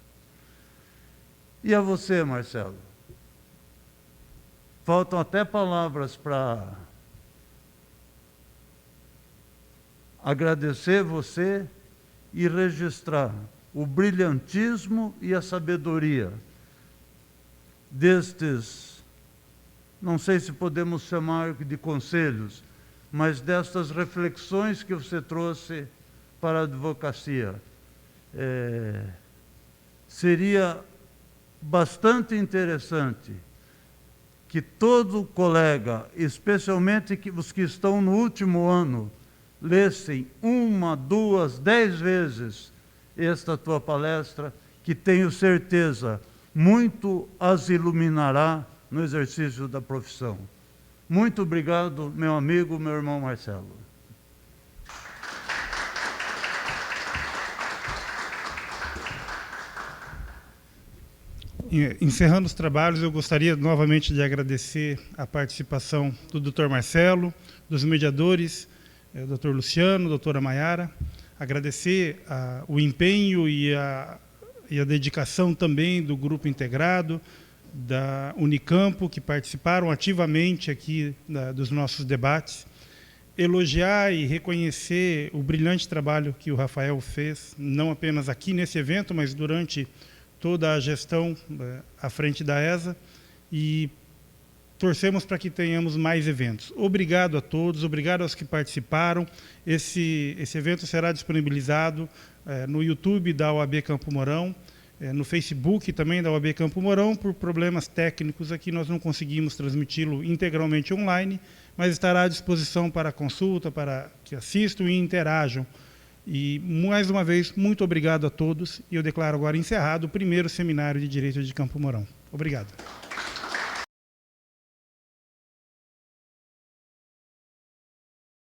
E a você, Marcelo? Faltam até palavras para agradecer você e registrar o brilhantismo e a sabedoria destes, não sei se podemos chamar de conselhos, mas destas reflexões que você trouxe para a advocacia. Seria bastante interessante que todo colega, especialmente os que estão no último ano, lessem 1, 2, 10 vezes esta tua palestra, que tenho certeza muito as iluminará no exercício da profissão. Muito obrigado, meu amigo, meu irmão Marcelo. Encerrando os trabalhos, eu gostaria novamente de agradecer a participação do Dr. Marcelo, dos mediadores, Dr. Luciano, doutora Maiara, agradecer o empenho e a dedicação também do grupo integrado, da Unicampo, que participaram ativamente aqui dos nossos debates, elogiar e reconhecer o brilhante trabalho que o Rafael fez, não apenas aqui nesse evento, mas durante toda a gestão à frente da ESA, e torcemos para que tenhamos mais eventos. Obrigado a todos, obrigado aos que participaram. Esse evento será disponibilizado no YouTube da OAB Campo Mourão, no Facebook também da OAB Campo Mourão. Por problemas técnicos aqui nós não conseguimos transmiti-lo integralmente online, mas estará à disposição para consulta, para que assistam e interajam. E, mais uma vez, muito obrigado a todos, e eu declaro agora encerrado o primeiro Seminário de Direito de Campo Mourão. Obrigado.